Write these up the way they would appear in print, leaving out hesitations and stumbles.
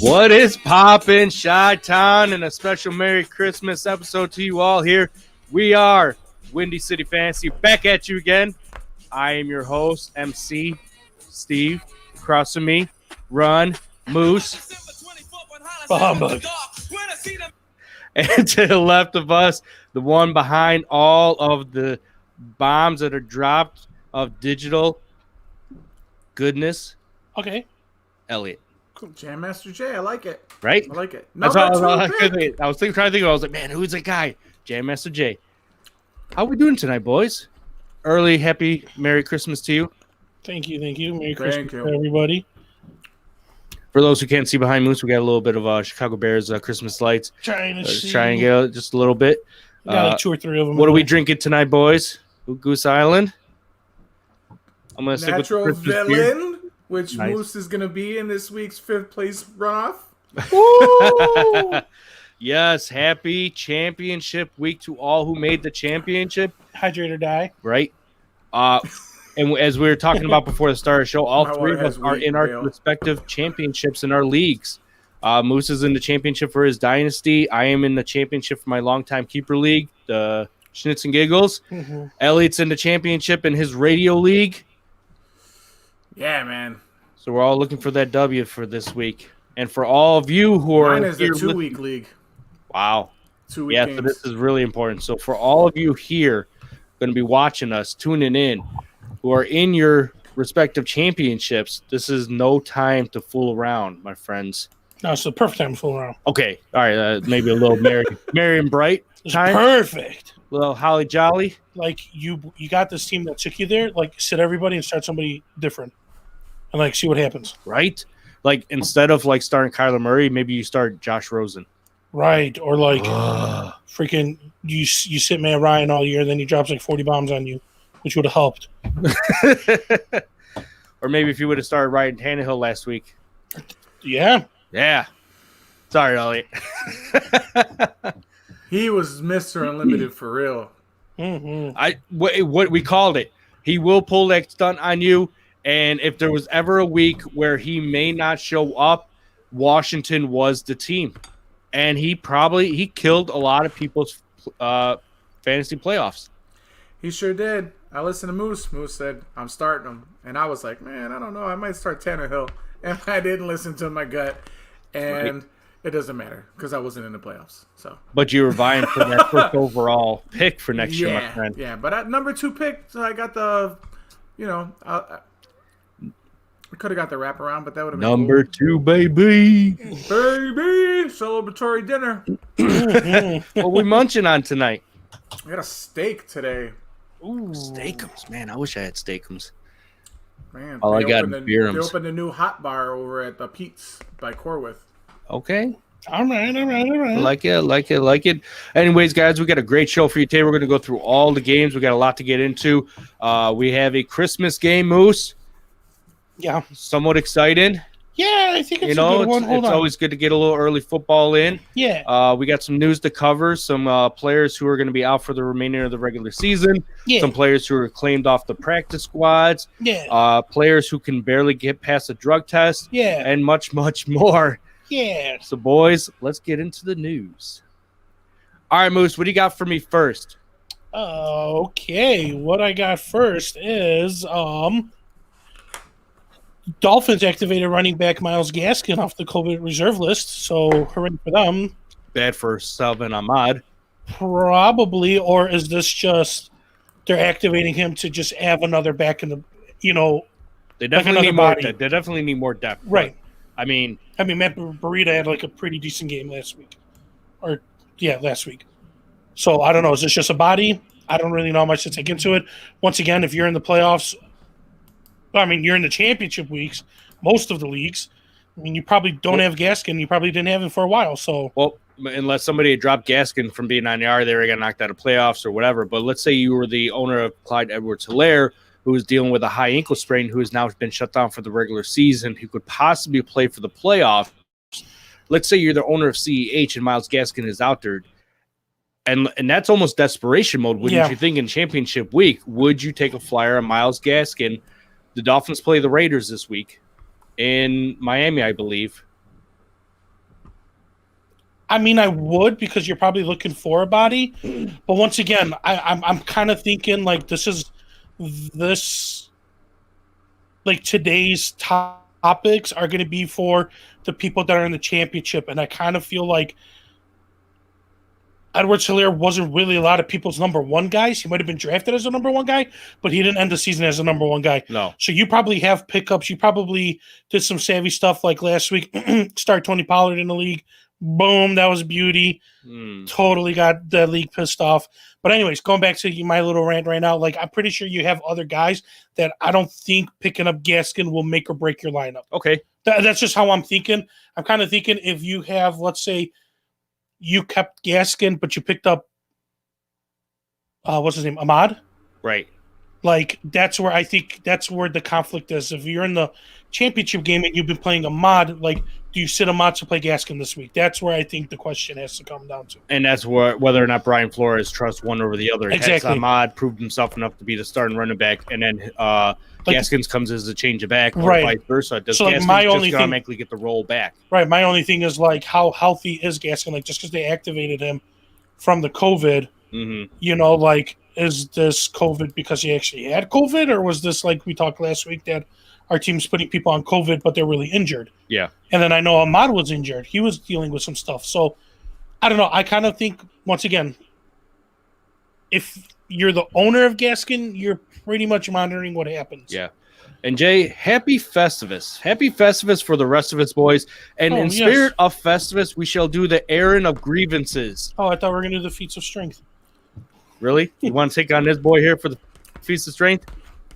What is poppin', Chi-Town, and a special Merry Christmas episode to you all here. We are Windy City Fantasy, back at you again. I am your host, MC Steve. Across from me, Run, Moose, Humbug. and to the left of us, the one behind all of the bombs that are dropped of digital goodness, Okay. Elliot. Jam Master J, I like it. Right? I like it. That's Number all I two was pick. trying to think of. I was like, man, who's that guy? Jam Master J. How we doing tonight, boys? Early, happy, Merry Christmas to you. Thank you. Merry Thank Christmas you. to everybody. For those who can't see behind Moose, we got a little bit of Chicago Bears Christmas lights. Trying to see. Trying to get just a little bit. Got like 2 or 3 of them. What are we drinking tonight, boys? Goose Island. I'm going to stick with the Natural Christmas beer. Villain, which Nice. Moose is going to be in this week's 5th place runoff. Woo! Yes, happy championship week to all who made the championship, Hydrate or die. right? And as we were talking about before the start of the show, all My three water of us has are wheat, in our Dale. respective championships in our leagues. Moose is in the championship for his dynasty. I am in the championship for my longtime keeper league, the Schnitz and Giggles. Mm-hmm. Elliot's in the championship in his radio league. Yeah, man. So we're all looking for that W for this week. And for all of you who are Mine is the here 2-week league. wow. 2-week Yeah, games. so this is really important. So for all of you here going to be watching us, tuning in, who are in your respective championships, this is no time to fool around, my friends. No, it's the perfect time to fool around. Okay, all right, maybe a little merry and bright It's time, perfect. a little holly jolly. Like you got this team that took you there. Like sit everybody and start somebody different, and like see what happens. Right? Like instead of like starting Kyler Murray, maybe you start Josh Rosen. Right, or like Ugh. freaking you sit Matt Ryan all year, then he drops like 40 bombs on you, which would have helped. Or maybe if you would have started Ryan Tannehill last week. Yeah. Yeah. Sorry, Elliot. He was Mr. Unlimited for real. Mm-hmm. What we called it. He will pull that stunt on you. And if there was ever a week where he may not show up, Washington was the team. And he killed a lot of people's fantasy playoffs. He sure did. I listened to Moose. Moose said, I'm starting him. And I was like, man, I don't know. I might start Tannehill. And I didn't listen to my gut. And it doesn't matter because I wasn't in the playoffs. So But you were vying for that first overall pick for next year, my friend. Yeah, but at number 2 pick, so I got the, I could have got the wraparound, but that would have been Number 2, baby. cool. Baby, celebratory dinner. What we munching on tonight? I got a steak today. Ooh. Steakums. Man, I wish I had Steakums. Man, All I got is they Beerums. opened a new hot bar over at the Pete's by Corwith. Okay. All right. I like it. Anyways, guys, we got a great show for you today. We're going to go through all the games. We got a lot to get into. We have a Christmas game, Moose. Yeah. Somewhat excited. Yeah, I think it's a good one. It's Hold on. always good to get a little early football in. Yeah. We got some news to cover. Some players who are going to be out for the remainder of the regular season. Yeah. Some players who are claimed off the practice squads. Yeah. Players who can barely get past a drug test. Yeah. And much, much more. Yeah. So, boys, let's get into the news. All right, Moose, what do you got for me first? Okay. What I got first is Dolphins activated running back Myles Gaskin off the COVID reserve list. So hooray for them. Bad for Salvin Ahmad. Probably, or is this just they're activating him to just have another back in the, They definitely another need more. body. They definitely need more depth. right. I mean, Matt Burita had like a pretty decent game last week. Last week. So I don't know. Is this just a body? I don't really know much to take into it. Once again, if you're in the playoffs, you're in the championship weeks, most of the leagues. You probably don't have Gaskin. You probably didn't have him for a while. So well, unless somebody had dropped Gaskin from being on the IR, they were getting knocked out of playoffs or whatever. But let's say you were the owner of Clyde Edwards-Helaire, who is dealing with a high ankle sprain, who has now been shut down for the regular season, who could possibly play for the playoffs. Let's say you're the owner of CEH and Myles Gaskin is out there. And that's almost desperation mode. Wouldn't you think in championship week, would you take a flyer on Myles Gaskin? The Dolphins play the Raiders this week in Miami, I believe. I mean, I would because you're probably looking for a body, but once again, I'm kind of thinking like this like today's topics are going to be for the people that are in the championship, and I kind of feel like Edwards-Helaire wasn't really a lot of people's number one guys. He might have been drafted as a number one guy, but he didn't end the season as a number one guy. No. So you probably have pickups. You probably did some savvy stuff like last week. Start Tony Pollard in the league. Boom, that was beauty. Totally got the league pissed off. But anyways, going back to my little rant right now, like I'm pretty sure you have other guys that I don't think picking up Gaskin will make or break your lineup. Okay. That's just how I'm thinking. I'm kind of thinking if you have, let's say, you kept Gaskin, but you picked up, what's his name, Ahmad? Right. Like, that's where I think that's where the conflict is. If you're in the championship game and you've been playing Ahmad, like, do you sit Ahmad to play Gaskin this week? That's where I think the question has to come down to. And that's whether or not Brian Flores trusts one over the other. Exactly. Has Ahmad proved himself enough to be the starting running back, and then Gaskins comes as a change of back, or right. vice versa. Does So, like, Gaskins my just only thing- automatically get the roll back? Right. My only thing is, like, how healthy is Gaskin? Like, just because they activated him from the COVID, you know, like, is this COVID because he actually had COVID, or was this, like we talked last week, that our team's putting people on COVID, but they're really injured? Yeah. And then I know Ahmad was injured. He was dealing with some stuff. So, I don't know. I kind of think, once again, if you're the owner of Gaskin, you're pretty much monitoring what happens. Yeah. And Jay, happy Festivus. Happy Festivus for the rest of us, boys. And in yes. spirit of Festivus, we shall do the errand of grievances. Oh, I thought we were going to do the feats of strength. Really? You want to take on this boy here for the Feast of Strength?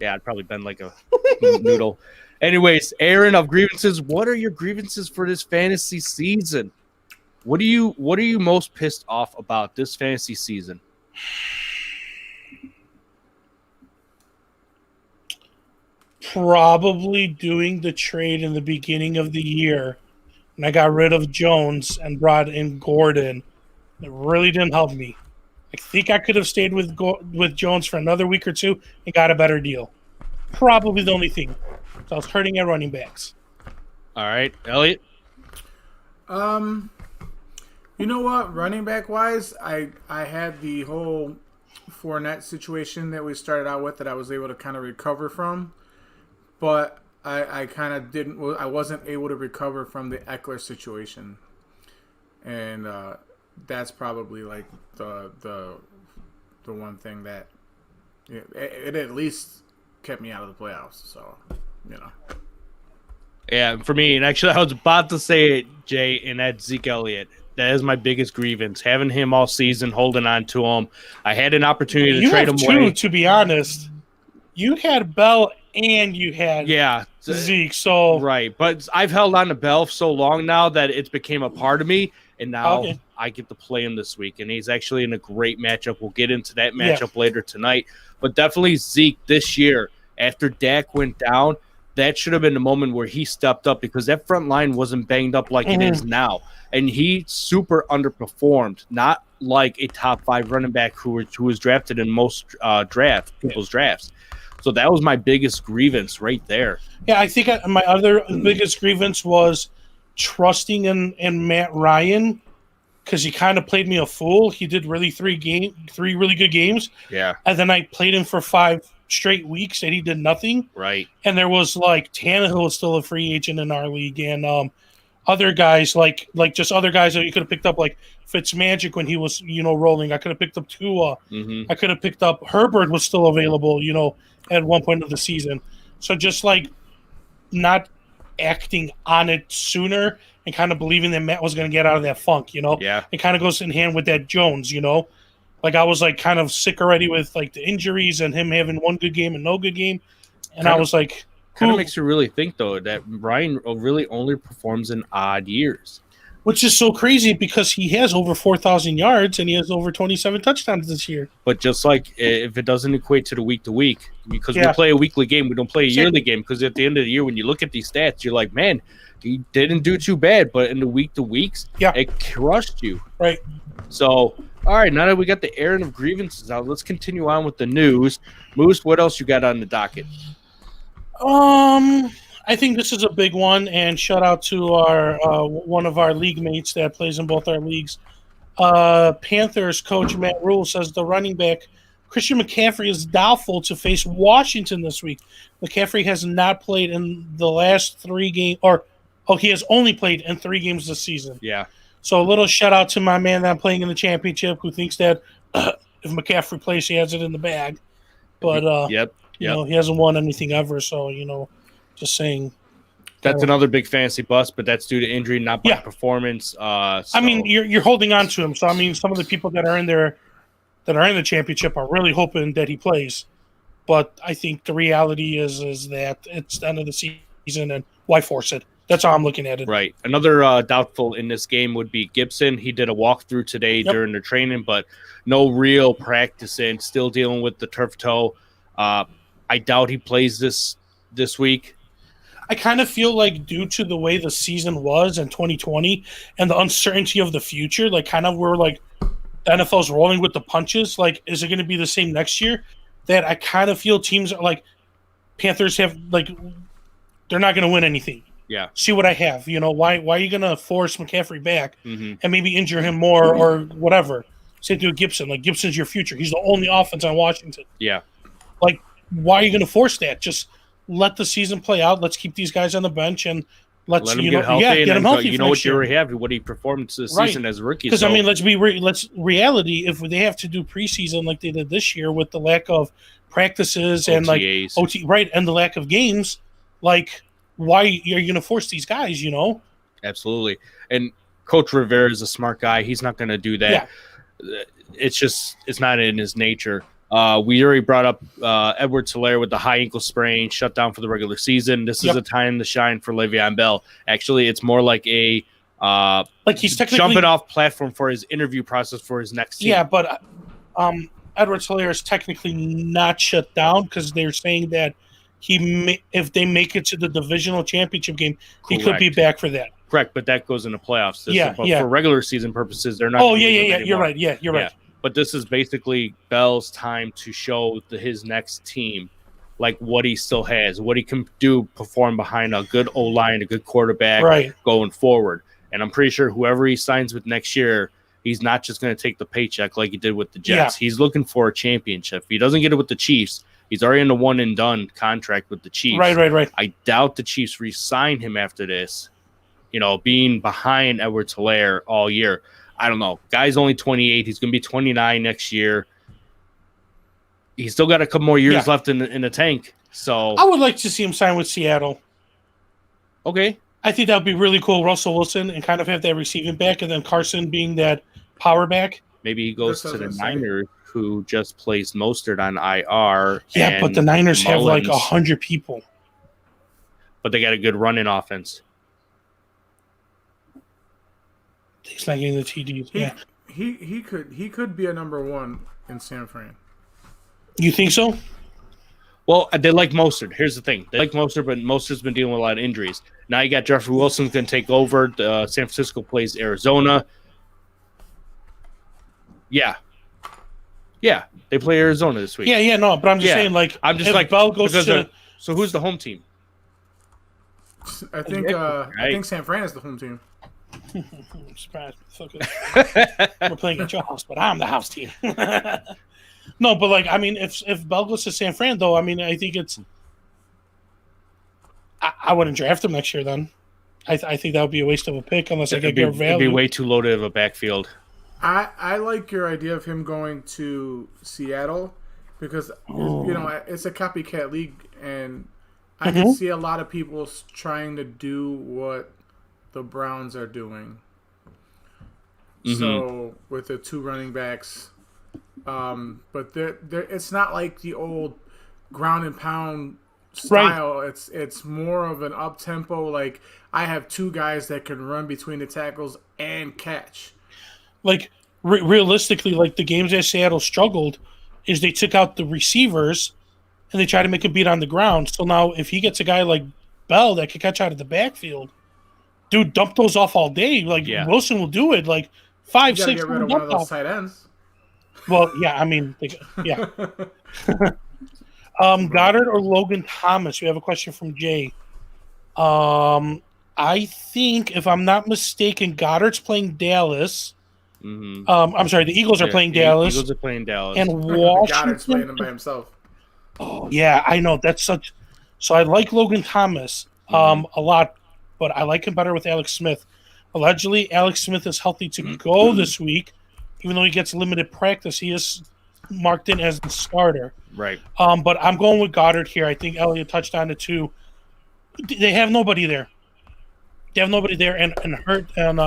Yeah, I'd probably been like a noodle. Anyways, errand of grievances. What are your grievances for this fantasy season? What are you most pissed off about this fantasy season? Probably doing the trade in the beginning of the year, and I got rid of Jones and brought in Gordon. It really didn't help me. I think I could have stayed with Jones for another week or two and got a better deal. Probably the only thing. So I was hurting at running backs. All right, Elliot. You know what? Running back wise, I had the whole Fournette situation that we started out with that I was able to kind of recover from, but I kind of didn't. I wasn't able to recover from the Eckler situation, and that's probably like the one thing that it at least kept me out of the playoffs. So, you know. Yeah, for me, and actually I was about to say it, Jay, and that's Zeke Elliott. That is my biggest grievance. Having him all season, holding on to him. I had an opportunity to trade him away. To be honest. You had Bell and you had Zeke. So right, but I've held on to Bell so long now that it's became a part of me, and now I get to play him this week, and he's actually in a great matchup. We'll get into that matchup later tonight, but definitely Zeke this year after Dak went down. That should have been the moment where he stepped up because that front line wasn't banged up like it is now. And he super underperformed, not like a top 5 running back who was drafted in most people's drafts. So that was my biggest grievance right there. Yeah, I think my other biggest grievance was trusting in Matt Ryan because he kind of played me a fool. He did really 3 really good games. Yeah. And then I played him for 5 straight weeks and he did nothing. Right. And there was like Tannehill was still a free agent in our league, and other guys like just other guys that you could have picked up, like Fitzmagic when he was rolling. I could have picked up Tua. I could have picked up Herbert was still available at one point of the season. So just like not acting on it sooner and kind of believing that Matt was going to get out of that funk. Yeah. It kind of goes in hand with that Jones. Like I was like kind of sick already with like the injuries and him having one good game and no good game. And I was like, kind of makes you really think though that Ryan really only performs in odd years, which is so crazy because he has over 4,000 yards and he has over 27 touchdowns this year. But just like if it doesn't equate to the week to week, because we play a weekly game, we don't play a yearly game. Because at the end of the year, when you look at these stats, you're like, man, he didn't do too bad. But in the week to weeks, it crushed you. Right. So, all right, now that we got the errand of grievances out, let's continue on with the news. Moose, what else you got on the docket? I think this is a big one, and shout out to our one of our league mates that plays in both our leagues. Panthers coach Matt Rule says the running back Christian McCaffrey is doubtful to face Washington this week. McCaffrey has not played in the last 3 games, he has only played in 3 games this season. Yeah. So a little shout out to my man that playing in the championship who thinks that if McCaffrey plays, he has it in the bag. But Yep. you know, he hasn't won anything ever. So just saying. That's another big fantasy bust, but that's due to injury, not by performance. I mean, you're holding on to him. So I mean, some of the people that are in there, that are in the championship, are really hoping that he plays. But I think the reality is that it's the end of the season, and why force it? That's how I'm looking at it. Right. Another doubtful in this game would be Gibson. He did a walkthrough today during the training, but no real practicing. Still dealing with the turf toe. I doubt he plays this week. I kind of feel like due to the way the season was in 2020 and the uncertainty of the future, like kind of we're like the NFL's rolling with the punches. Like, is it going to be the same next year? That I kind of feel teams are like Panthers have like they're not going to win anything. Yeah. See what I have. Why are you going to force McCaffrey back Mm-hmm. and maybe injure him more or whatever? Same thing with Gibson. Like, Gibson's your future. He's the only offense on Washington. Yeah. Like, why are you going to force that? Just let the season play out. Let's keep these guys on the bench and let him get healthy. Get him healthy. You know what you already have, what he performed this season as a rookie. Because I mean, let's reality. If they have to do preseason like they did this year with the lack of practices and OTAs. like OT and the lack of games, like why are you going to force these guys? Absolutely. And Coach Rivera is a smart guy. He's not going to do that. Yeah. It's not in his nature. We already brought up Edwards-Helaire with the high ankle sprain, shut down for the regular season. This is a time to shine for Le'Veon Bell. Actually, it's more like a he's technically jumping off platform for his interview process for his next team. Yeah, but Edwards-Helaire is technically not shut down because they're saying that if they make it to the divisional championship game, he could be back for that. Correct, but that goes in the playoffs. But for regular season purposes, they're not. Oh, yeah. You're right. Yeah, you're right. But this is basically Bell's time to show his next team, like what he still has, what he can do, perform behind a good O-line, a good quarterback going forward. And I'm pretty sure whoever he signs with next year, he's not just going to take the paycheck like he did with the Jets. Yeah. He's looking for a championship. If he doesn't get it with the Chiefs, he's already in a one-and-done contract with the Chiefs. Right. I doubt the Chiefs re-sign him after this, being behind Edwards-Helaire all year. I don't know. Guy's only 28. He's going to be 29 next year. He's still got a couple more years left in the tank. So I would like to see him sign with Seattle. Okay. I think that would be really cool. Russell Wilson and kind of have that receiving back, and then Carson being that power back. Maybe he goes to the Niners, who just placed Mostert on IR. Yeah, but the Niners have like 100 people. But they got a good running offense. He's not getting the TDs. He could be a number 1 in San Fran. You think so? Well, they like Mostert. Here's the thing: they like Mostert, but Mostert's been dealing with a lot of injuries. Now you got Jeffrey Wilson going to take over. San Francisco plays Arizona. Yeah, they play Arizona this week. Yeah, no, but I'm just saying, like, I'm just like Bell goes to. So who's the home team? I think San Fran is the home team. I'm surprised. We're playing at your house, but I'm the house team. No, but like, I mean, if Bell goes to San Fran, though, I mean, I think it's. I wouldn't draft him next year. Then, I think that would be a waste of a pick unless I get good value. It'd be way too loaded of a backfield. I like your idea of him going to Seattle because it's a copycat league, and I can see a lot of people trying to do what the Browns are doing. Mm-hmm. So with the 2 running backs, but it's not like the old ground and pound style. Right. It's more of an up tempo. Like I have 2 guys that can run between the tackles and catch. Like realistically, like the games that Seattle struggled is they took out the receivers and they tried to make a beat on the ground. So now if he gets a guy like Bell that can catch out of the backfield, dude, dump those off all day. Like Wilson will do it. Like 5, 6. Get rid of one of those tight ends. Well, yeah, I mean, yeah. Goddard or Logan Thomas? We have a question from Jay. I think, if I'm not mistaken, Goddard's playing Dallas. Mm-hmm. I'm sorry, the Eagles are playing Dallas. Eagles are playing Dallas. And Goddard's playing Washington. him by himself. Oh, yeah, I know. That's such. So I like Logan Thomas a lot, but I like him better with Alex Smith. Allegedly, Alex Smith is healthy to go this week, even though he gets limited practice. He is marked in as the starter. Right. But I'm going with Goddard here. I think Elliott touched on it too. They have nobody there. They have nobody there, and Hurt and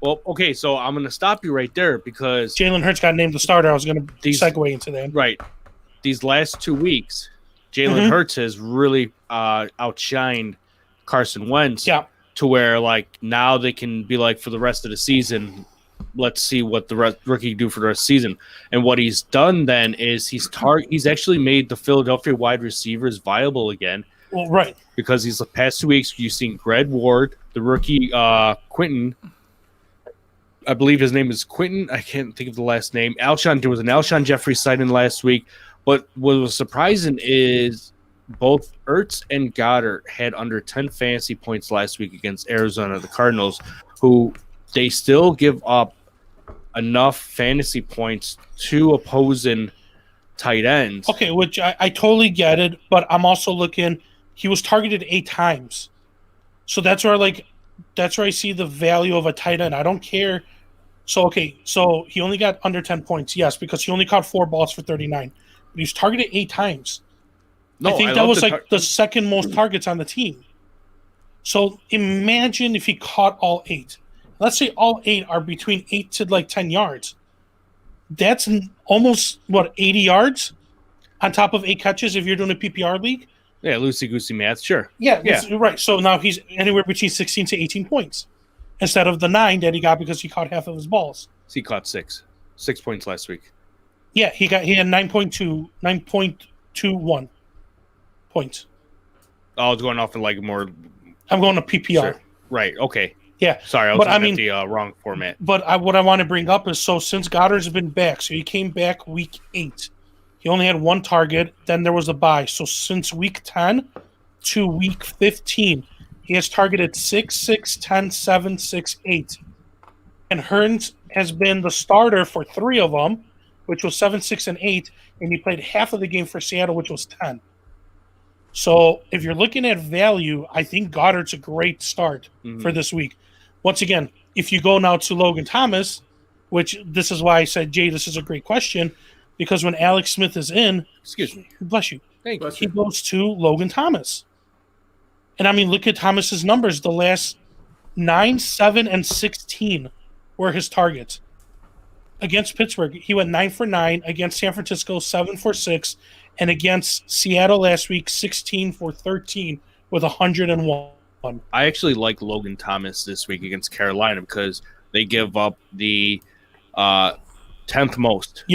Well, okay, so I'm going to stop you right there because Jalen Hurts got named the starter. I was going to segue into that. Right. These last 2 weeks, Jalen Hurts has really outshined Carson Wentz to where, like, now they can be like, for the rest of the season, let's see what the rookie can do for the rest of the season. And what he's done then is he's actually made the Philadelphia wide receivers viable again. Well, right. Because these past 2 weeks, you've seen Greg Ward, the rookie Quentin. I believe his name is Quentin. I can't think of the last name. There was an Alshon Jeffrey sighting last week. But what was surprising is both Ertz and Goddard had under 10 fantasy points last week against Arizona, the Cardinals, who they still give up enough fantasy points to opposing tight ends. Okay, which I totally get it, but I'm also looking. He was targeted 8 times, so that's where I see the value of a tight end. I don't care. So he only got under 10 points, yes, because he only caught 4 balls for 39. But he was targeted 8 times. I think that was the second most targets on the team. So imagine if he caught all 8. Let's say all 8 are between 8 to 10 yards. That's almost 80 yards on top of 8 catches if you're doing a PPR league. Yeah, loosey-goosey math, sure. Yeah, right. So now he's anywhere between 16 to 18 points instead of the 9 that he got because he caught half of his balls. So he caught 6 points last week. Yeah, he had 9.21 points. I was going off in more. I'm going to PPR. Sure. Right. Okay. Yeah. Sorry, I was looking at the wrong format. But what I want to bring up is, so since Goddard's been back, so he came back week 8. He only had 1 target. Then there was a bye. So since week 10 to week 15, he has targeted 6, 6, 10, 7, 6, 8. And Hearns has been the starter for 3 of them, which was 7, 6, and 8. And he played half of the game for Seattle, which was 10. So if you're looking at value, I think Goddard's a great start for this week. Once again, if you go now to Logan Thomas, which this is why I said, Jay, this is a great question, because when Alex Smith is in, excuse me, bless you, thank you, he goes to Logan Thomas. And I mean, look at Thomas's numbers. The last 9, 7, and 16 were his targets. Against Pittsburgh, he went 9 for 9. Against San Francisco, 7 for 6. And against Seattle last week, 16 for 13 with 101. I actually like Logan Thomas this week against Carolina because they give up the 10th most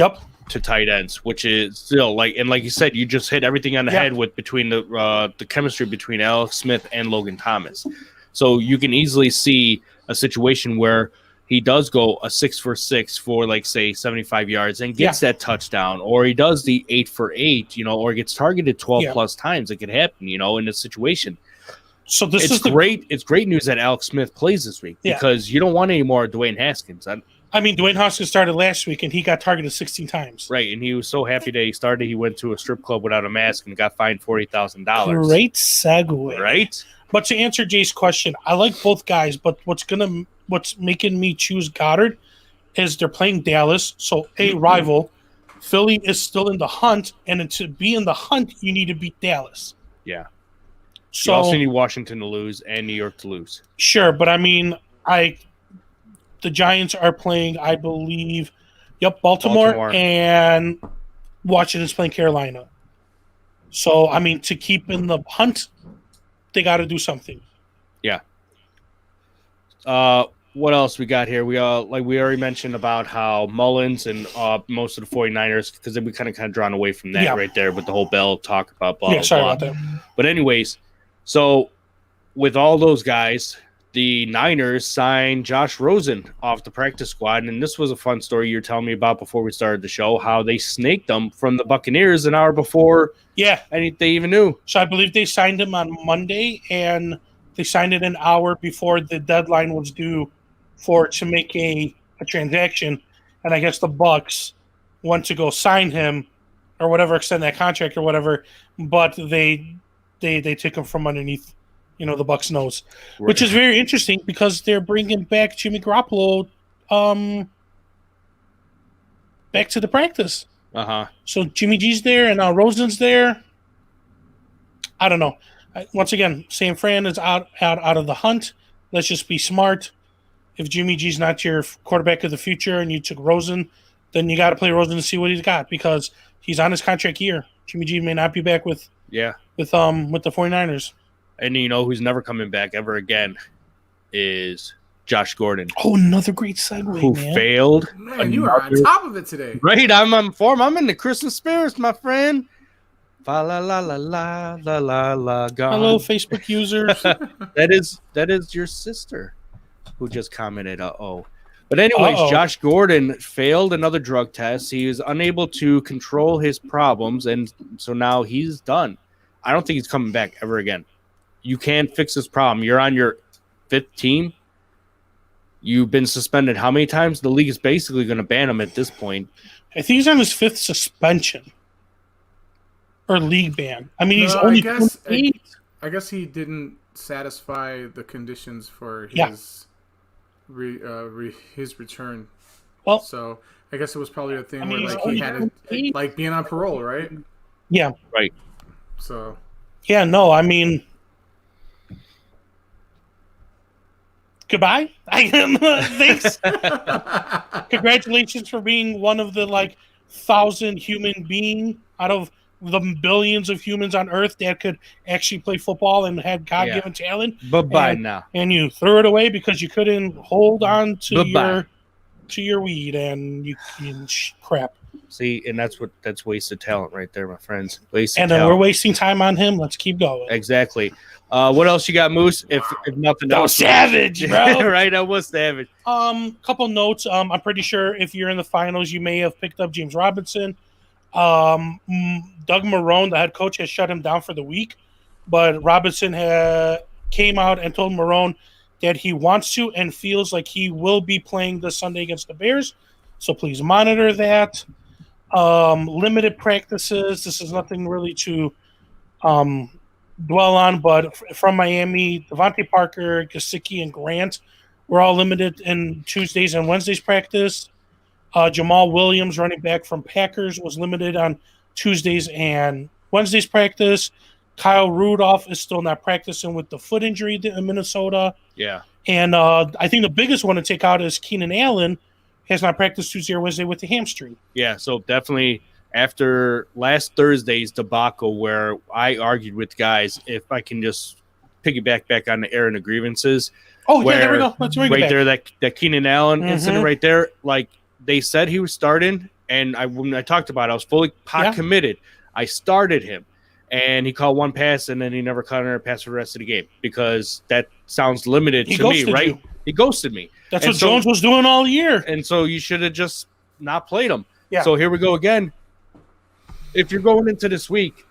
to tight ends, which is still like you said, you just hit everything on the head with between the chemistry between Alex Smith and Logan Thomas. So you can easily see a situation where he does go a 6 for 6 for say 75 yards and gets that touchdown, or he does the 8 for 8, or gets targeted 12 plus times. It could happen, in this situation. So this is great. It's great news that Alex Smith plays this week because you don't want any more Dwayne Haskins. I mean, Dwayne Haskins started last week and he got targeted 16 times. Right, and he was so happy that he started. He went to a strip club without a mask and got fined $40,000. Great segue, right? But to answer Jay's question, I like both guys. But what's making me choose Goddard is they're playing Dallas, so a rival. Philly is still in the hunt, and to be in the hunt, you need to beat Dallas. Yeah. So you also need Washington to lose and New York to lose. Sure, but I mean, the Giants are playing, I believe, Baltimore, and Washington's playing Carolina. So, I mean, to keep in the hunt, they got to do something. Yeah. What else we got here? We already mentioned about how Mullins and most of the 49ers, because then we kind of drawn away from that right there with the whole Bell talk about blah, sorry blah. about that. But anyways, so with all those guys, the Niners signed Josh Rosen off the practice squad. And this was a fun story you were telling me about before we started the show, how they snaked him from the Buccaneers an hour before Yeah. they even knew. So I believe they signed him on Monday, and they signed it an hour before the deadline was due to make a transaction. And I guess the Bucs went to go sign him or whatever, extend that contract or whatever, but they took him from underneath, the Bucs' nose, which is very interesting because they're bringing back Jimmy Garoppolo back to the practice. Uh-huh. So Jimmy G's there, and now Rosen's there. I don't know. Once again, San Fran is out of the hunt. Let's just be smart. If Jimmy G's not your quarterback of the future and you took Rosen, then you got to play Rosen to see what he's got because he's on his contract year. Jimmy G may not be back with the 49ers. And you know who's never coming back ever again is Josh Gordon. Oh, another great segue, who man. failed. Man, you are on top of it today. Right, I'm on form. I'm in the Christmas spirits, my friend. Fa la la la la la la la. Gone. Hello, Facebook users. that is your sister who just commented. But anyways, Josh Gordon failed another drug test. He was unable to control his problems, and so now he's done. I don't think he's coming back ever again. You can't fix this problem. You're on your 5th team. You've been suspended how many times? The league is basically going to ban him at this point. I think he's on his 5th suspension or league ban. I mean, he's only 28. I guess he didn't satisfy the conditions for his his return. Well, so I guess it was probably a thing where like he had like being on parole, right? Yeah. Right. So. Yeah. No. I mean. Goodbye. Thanks. Congratulations for being one of the 1,000 human being out of the billions of humans on Earth that could actually play football and had God-given talent. Bye now. And you threw it away because you couldn't hold on to your weed and you crap. See, and that's wasted talent right there, my friends. Wasted and then talent. We're wasting time on him. Let's keep going. Exactly. What else you got, Moose? If nothing that else, was savage, bro. Right, that was savage. Couple notes. I'm pretty sure if you're in the finals, you may have picked up James Robinson. Doug Marrone, the head coach, has shut him down for the week, but Robinson came out and told Marrone that he wants to and feels like he will be playing this Sunday against the Bears. So please monitor that. Limited practices. This is nothing really to dwell on, but from Miami, Devontae Parker, Gesicki, and Grant were all limited in Tuesdays and Wednesdays practice. Jamal Williams, running back from Packers, was limited on Tuesdays and Wednesdays practice. Kyle Rudolph is still not practicing with the foot injury in Minnesota. Yeah. And I think the biggest one to take out is Keenan Allen has not practiced Tuesday or Wednesday with the hamstring. Yeah, so definitely after last Thursday's debacle where I argued with guys, if I can just piggyback back on the Aaron grievances. Oh, yeah, there we go. Let's bring it back. There, that Keenan Allen incident right there, they said he was starting, and when I talked about it, I was fully committed. I started him, and he caught one pass, and then he never caught another pass for the rest of the game because that sounds limited to me, right? He ghosted me. That's what Jones was doing all year. And so you should have just not played him. Yeah. So here we go again. If you're going into this week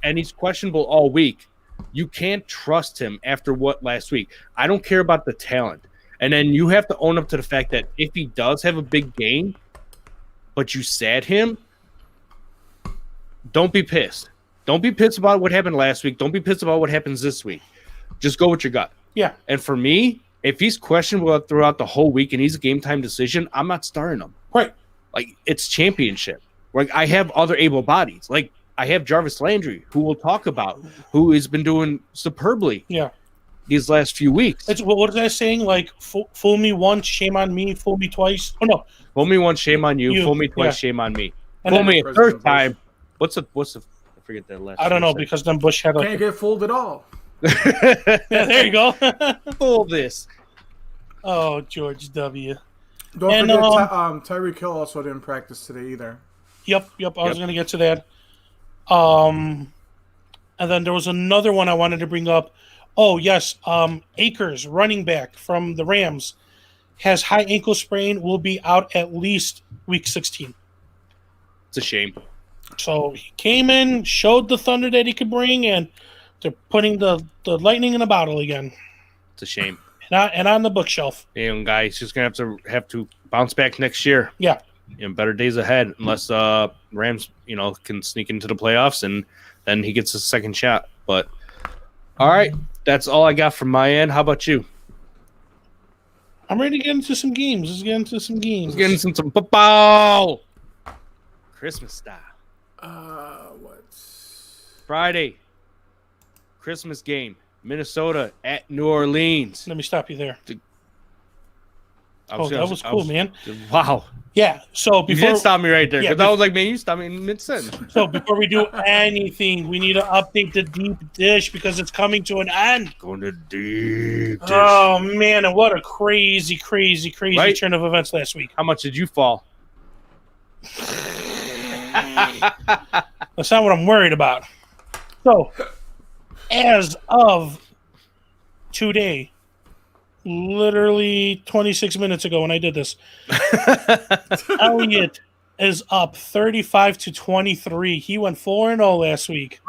and he's questionable all week, you can't trust him after what last week. I don't care about the talent. And then you have to own up to the fact that if he does have a big game, but you sat him, don't be pissed. Don't be pissed about what happened last week. Don't be pissed about what happens this week. Just go with your gut. Yeah. And for me, if he's questionable throughout the whole week and he's a game time decision, I'm not starting him. Right. It's championship. I have other able bodies. I have Jarvis Landry, who we'll talk about, who has been doing superbly. Yeah. These last few weeks. What is that saying? Fool me once, shame on me. Fool me twice. Oh no. Fool me once, shame on you. Fool me twice, shame on me. And fool me a third time. What's the? I forget that last. I don't know because then Bush had can't get fooled at all. Yeah, there you go. Fool this. Oh, George W. Don't forget, Tyreek Hill also didn't practice today either. Yep. I was going to get to that. And then there was another one I wanted to bring up. Oh yes, Akers, running back from the Rams, has high ankle sprain. Will be out at least week 16. It's a shame. So he came in, showed the thunder that he could bring, and they're putting the lightning in a bottle again, It's a shame. and on the bookshelf. Young guy, he's just gonna have to bounce back next year. Yeah. Better days ahead, unless Rams, can sneak into the playoffs, and then he gets a second shot. But all right, that's all I got from my end. How about you? I'm ready to get into some games. Let's get into some games. Let's get into some football. Christmas style. What? Friday. Christmas game. Minnesota at New Orleans. Let me stop you there. That was cool, man. Wow. Yeah. So You before did stop me right there. Yeah, Because I was like, man, you stopped me in mid-sentence. so before we do anything, we need to update the deep dish because it's coming to an end. Going to deep dish. Oh man, and what a crazy Right? turn of events last week. How much did you fall? That's not what I'm worried about. So, as of today, literally 26 minutes ago when I did this, Elliot is up 35-23. He went 4-0 last week.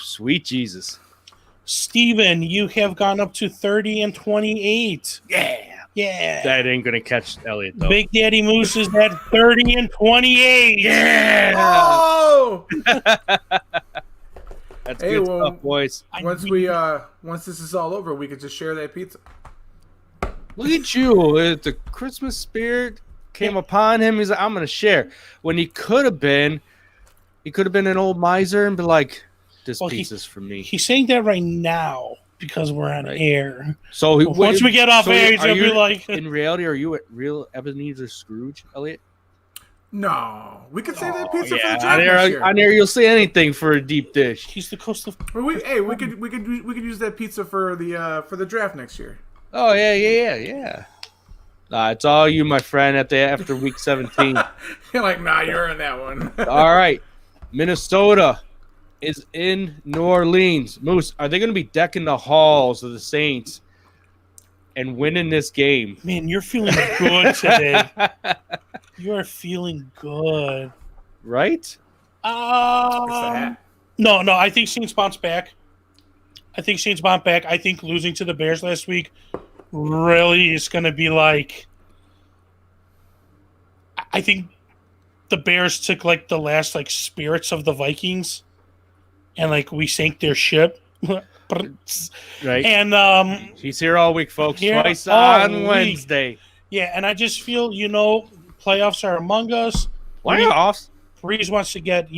Sweet Jesus. Steven, you have gone up to 30-28. Yeah. Yeah. That ain't going to catch Elliot, though. Big Daddy Moose is at 30-28. Yeah. Oh! That's Hey, good well, stuff, boys. Once this is all over, we could just share that pizza. Look at you. The Christmas spirit came upon him. He's like, I'm going to share. When he could have been an old miser and be like, this pizza's for me. He's saying that right now because we're on air. So Once we get off air, he's going to be like... In reality, are you a real Ebenezer Scrooge, Elliot? No, we could save that pizza for the Yeah, draft next year. on air you'll say anything for a deep dish. He's the coast of... We could use that pizza for the draft next year. Oh, yeah. It's all you, my friend, after week 17. You're like, nah, you're in that one. All right. Minnesota is in New Orleans. Moose, are they going to be decking the halls of the Saints and winning this game? Man, you're feeling good today. You are feeling good. Right? No, I think Saints bounce back. I think losing to the Bears last week really is going to be like... I think the Bears took like the last like spirits of the Vikings and like we sank their ship. Right. And He's here all week, folks. Here Twice all on week. Wednesday. yeah, and I just feel, playoffs are among us. Playoffs? Breeze wants to get,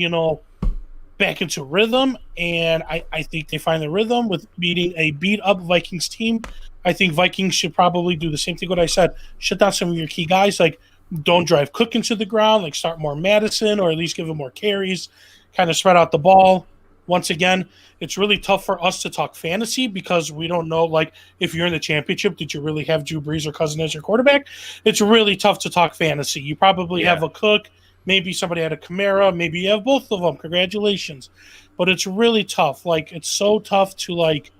back into rhythm, and I think they find the rhythm with beating a beat-up Vikings team. I think Vikings should probably do the same thing what I said. Shut down some of your key guys. Like, don't drive Cook into the ground. Like, start more Madison or at least give him more carries. Kind of spread out the ball. Once again, it's really tough for us to talk fantasy because we don't know, like, if you're in the championship, did you really have Drew Brees or Cousin as your quarterback? It's really tough to talk fantasy. You probably have a Cook. Maybe somebody had a Kamara. Maybe you have both of them. Congratulations. But it's really tough. Like, it's so tough to, like,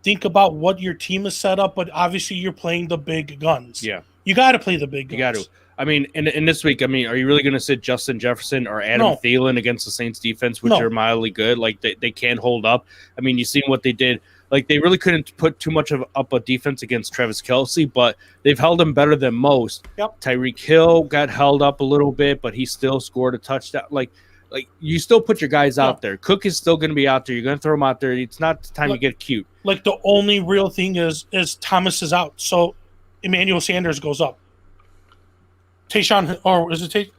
think about what your team is set up, but obviously you're playing the big guns. Yeah. You got to play the big guns. You got to. I mean, in this week, are you really going to sit Justin Jefferson or Adam No. Thielen against the Saints defense, which No. are mildly good? Like, they can hold up. I mean, you've seen what they did. Like, they really couldn't put too much of up a defense against Travis Kelce, but they've held him better than most. Yep. Tyreek Hill got held up a little bit, but he still scored a touchdown. Like you still put your guys out there. Cook is still going to be out there. You're going to throw him out there. It's not the time to get cute. Like, the only real thing is Thomas is out, so Emmanuel Sanders goes up. Tayshaun, or is it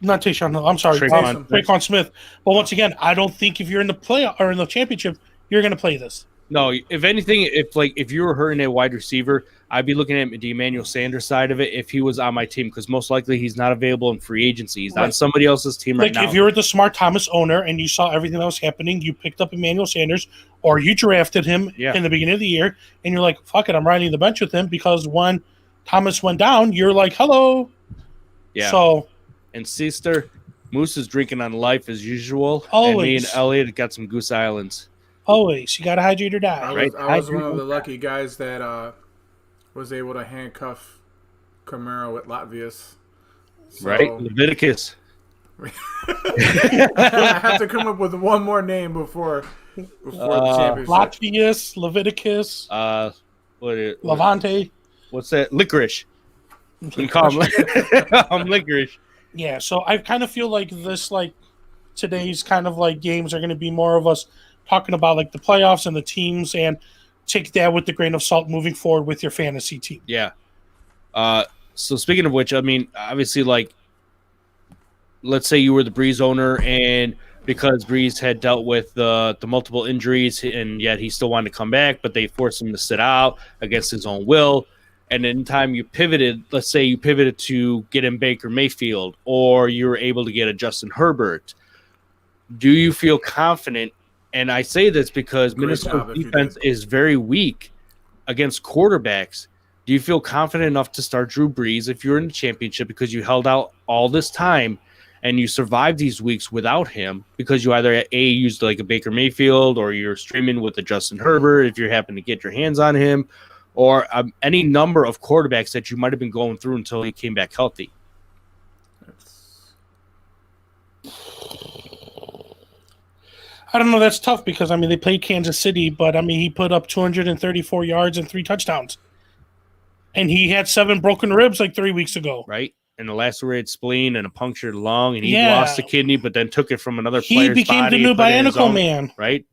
not Tayshaun Hill? I'm sorry, Traquan Smith. But once again, I don't think if you're in the playoff or in the championship, you're going to play this. No, if anything, if you were hurting a wide receiver, I'd be looking at the Emmanuel Sanders side of it if he was on my team, because most likely he's not available in free agency. He's on somebody else's team right now. If you're the smart Thomas owner and you saw everything that was happening, you picked up Emmanuel Sanders or you drafted him in the beginning of the year, and you're like, fuck it, I'm riding the bench with him because when Thomas went down, you're like, hello. Yeah. So, and sister, Moose is drinking on life as usual. Always. And me and Elliot got some Goose Islands. Always. You got to hydrate or I die. Right. was, I was one of the lucky guys that was able to handcuff Camaro with Latvias. So Right. Leviticus. I have to come up with one more name before the championship. Latvius, Leviticus, Levante. What's that? Licorice. We call him licorice. Yeah, so I kind of feel like this, like today's kind of like games are going to be more of us talking about like the playoffs and the teams, and take that with the grain of salt moving forward with your fantasy team. Yeah. So speaking of which, I mean, obviously, like, let's say you were the Breeze owner, and because Breeze had dealt with the multiple injuries, and yet he still wanted to come back, but they forced him to sit out against his own will. And in time you pivoted, let's say you pivoted to get in Baker Mayfield, or you were able to get a Justin Herbert. Do you feel confident? And I say this because Minnesota's defense is very weak against quarterbacks. Do you feel confident enough to start Drew Brees if you're in the championship because you held out all this time and you survived these weeks without him because you either used like a Baker Mayfield, or you're streaming with the Justin Herbert if you happen to get your hands on him, or any number of quarterbacks that you might have been going through until he came back healthy? I don't know. That's tough because, I mean, they played Kansas City, but, I mean, he put up 234 yards and 3 touchdowns. And he had 7 broken ribs like 3 weeks ago. Right? And a lacerated spleen and a punctured lung, and he lost a kidney, but then took it from another player's body. He became the new Bionicle Man. Right?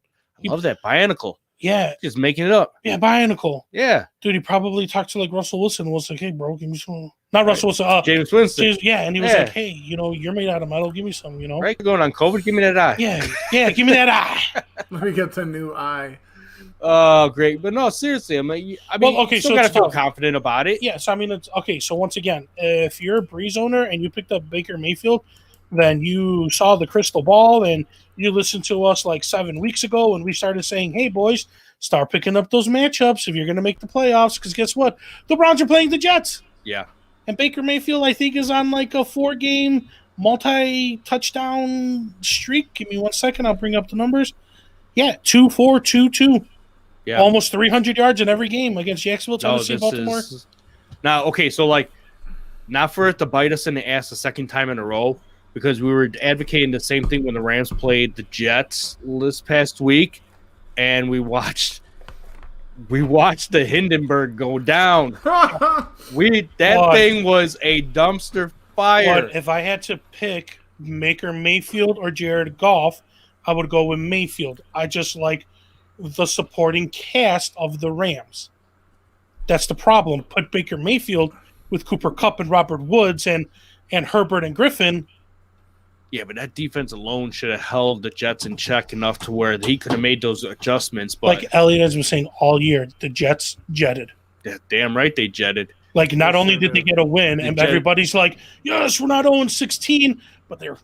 I love that. Bionicle. Yeah. Just making it up. Yeah, Bionicle. Yeah. Dude, he probably talked to like Russell Wilson and was like, hey, bro, give me some. Not Russell Wilson. James Winston. Yeah, and he was like, hey, you're made out of metal. Give me some, Right? Going on COVID? Give me that eye. Yeah, give me that eye. Let me get the new eye. Oh, great. But no, seriously, I mean, okay, you still so got to it's feel tough. confident about it. Yeah, so I mean, it's okay. So once again, if you're a Breeze owner and you picked up Baker Mayfield, then you saw the crystal ball and you listened to us like 7 weeks ago when we started saying, hey, boys, start picking up those matchups if you're going to make the playoffs, because guess what? The Browns are playing the Jets. Yeah. And Baker Mayfield, I think, is on like a 4-game multi-touchdown streak. Give me 1 second. I'll bring up the numbers. Yeah, 2-4, 2-2. Yeah. Almost 300 yards in every game against Jacksonville, Tennessee, Baltimore. Now, okay, so like, not for it to bite us in the ass a second time in a row, because we were advocating the same thing when the Rams played the Jets this past week, and we watched the Hindenburg go down. Thing was a dumpster fire. But if I had to pick Baker Mayfield or Jared Goff, I would go with Mayfield. I just like the supporting cast of the Rams. That's the problem. Put Baker Mayfield with Cooper Kupp and Robert Woods and Herbert and Griffin. Yeah, but that defense alone should have held the Jets in check enough to where he could have made those adjustments. But like Elliott has been saying all year, the Jets jetted. Damn right they jetted. Like, not only did they get a win, and everybody's like, yes, we're not 0-16, but they're